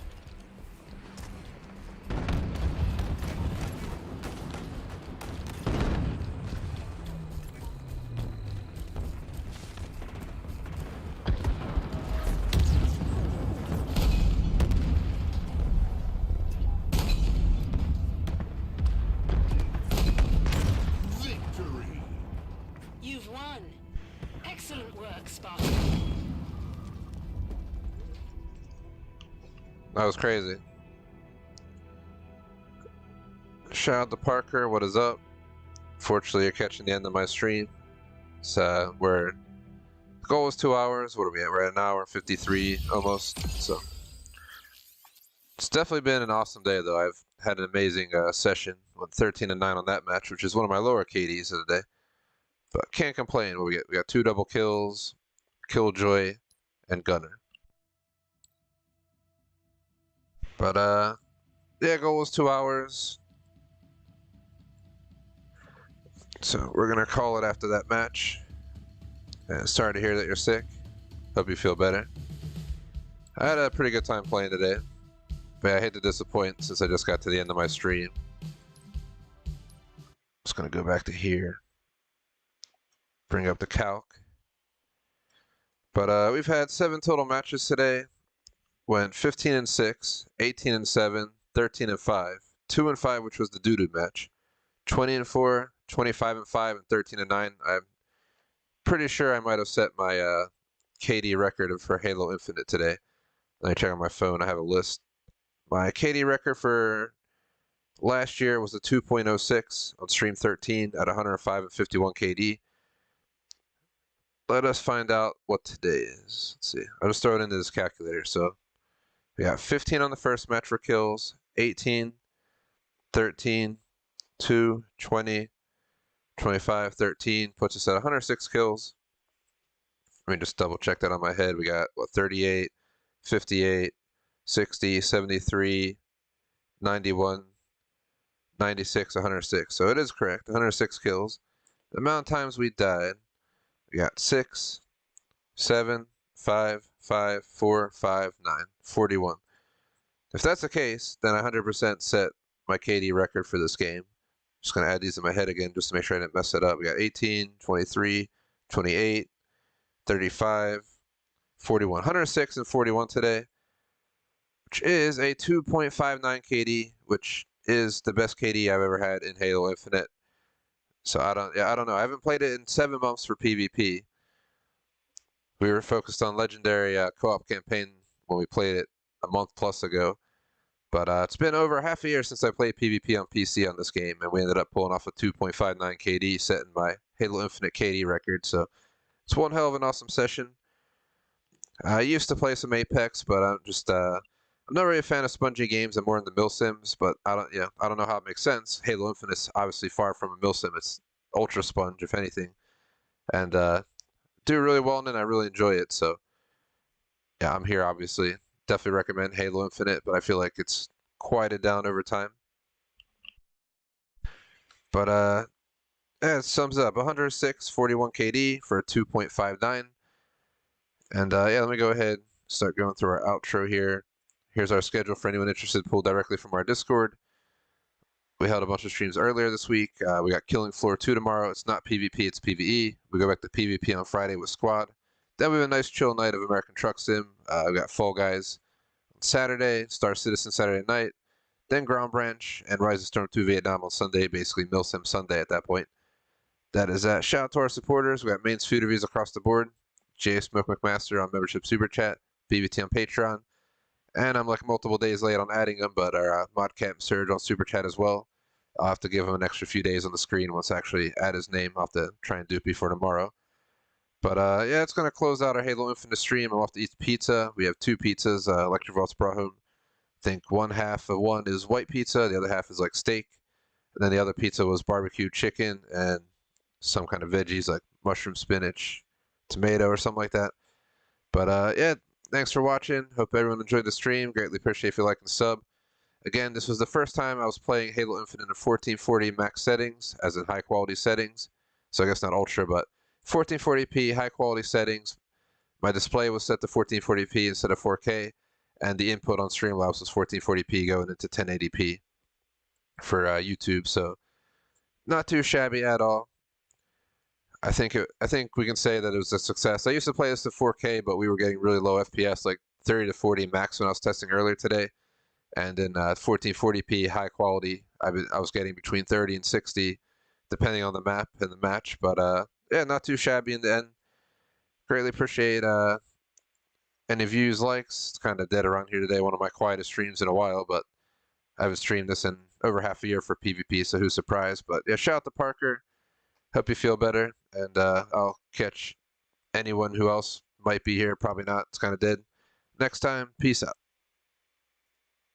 Victory. You've won. Excellent work, Spartan. That was crazy. Shout out to Parker, what is up? Fortunately, you're catching the end of my stream. So the goal was 2 hours. What are we at? We're at 1 hour 53 almost. So it's definitely been an awesome day, though. I've had an amazing session. Went 13-9 on that match, which is one of my lower KDs of the day. But can't complain. What we get? We got 2 double kills, Killjoy, and Gunner. But yeah, goal was 2 hours. So we're gonna call it after that match. And sorry to hear that you're sick. Hope you feel better. I had a pretty good time playing today. But I hate to disappoint since I just got to the end of my stream. Just gonna go back to here. Bring up the calc. But we've had 7 total matches today. Went 15-6, 18-7, 13-5, 2-5, which was the doo-doo match, 20-4, 25-5, and 13-9. I'm pretty sure I might have set my KD record for Halo Infinite today. Let me check on my phone. I have a list. My KD record for last year was a 2.06 on stream 13 at 105 and 51 KD. Let us find out what today is. Let's see. I'll just throw it into this calculator. So we got 15 on the first match for kills, 18, 13, 2, 20, 25, 13, puts us at 106 kills. Let me just double check that on my head. We got, what, 38, 58, 60, 73, 91, 96, 106. So it is correct, 106 kills. The amount of times we died, we got 6, 7, 5, 5, 4, 5, 9, 41. If that's the case, then I 100% set my KD record for this game. Just going to add these in my head again just to make sure I didn't mess it up. We got 18, 23, 28, 35, 41. 106 and 41 today, which is a 2.59 KD, which is the best KD I've ever had in Halo Infinite. So I don't know. I haven't played it in 7 months for PvP. We were focused on Legendary co-op campaign when we played it a month plus ago. But it's been over half a year since I played PvP on PC on this game, and we ended up pulling off a 2.59 KD, setting my Halo Infinite KD record. So it's one hell of an awesome session. I used to play some Apex, but I'm just I'm not really a fan of spongy games. I'm more in the mill sims, but I don't know how it makes sense. Halo Infinite's obviously far from a mill sim. It's ultra sponge, if anything, and do really well in it. I really enjoy it. So yeah, I'm here obviously. Definitely recommend Halo Infinite, but I feel like it's quieted down over time. But yeah, it sums up 106, 41 KD for a 2.59. And yeah, let me go ahead and start going through our outro here. Here's our schedule for anyone interested, pulled directly from our Discord. We held a bunch of streams earlier this week. We got Killing Floor 2 tomorrow. It's not PvP, it's PvE. We go back to PvP on Friday with Squad. Then we have a nice chill night of American Truck Sim. We got Fall Guys on Saturday, Star Citizen Saturday night, then Ground Branch, and Rise of Storm 2 Vietnam on Sunday, basically Mill Sim Sunday at that point. That is that. Shout out to our supporters. We got mains food reviews across the board. J Smoke McMaster on membership super chat, BBT on Patreon, and I'm like multiple days late on adding them, but our Modcamp Surge on super chat as well. I'll have to give him an extra few days on the screen once I actually add his name. I'll have to try and do it before tomorrow. But yeah, it's going to close out our Halo Infinite stream. I'm off to eat pizza. We have 2 pizzas. Electric Vault's brought home. I think one half of one is white pizza, the other half is like steak. And then the other pizza was barbecue chicken and some kind of veggies like mushroom, spinach, tomato, or something like that. But yeah, thanks for watching. Hope everyone enjoyed the stream. Greatly appreciate if you like and sub. Again, this was the first time I was playing Halo Infinite in 1440 max settings, as in high quality settings. So I guess not ultra, but 1440p high quality settings. My display was set to 1440p instead of 4K, and the input on Streamlabs was 1440p going into 1080p for YouTube. So not too shabby at all. I think we can say that it was a success. I used to play this at 4K, but we were getting really low FPS, like 30 to 40 max when I was testing earlier today. And in 1440p high quality, I was getting between 30 and 60, depending on the map and the match. But yeah, not too shabby in the end. Greatly appreciate any views, likes. It's kind of dead around here today. One of my quietest streams in a while, but I haven't streamed this in over half a year for PvP, so who's surprised? But yeah, shout out to Parker. Hope you feel better, and I'll catch anyone who else might be here. Probably not. It's kind of dead. Next time, peace out.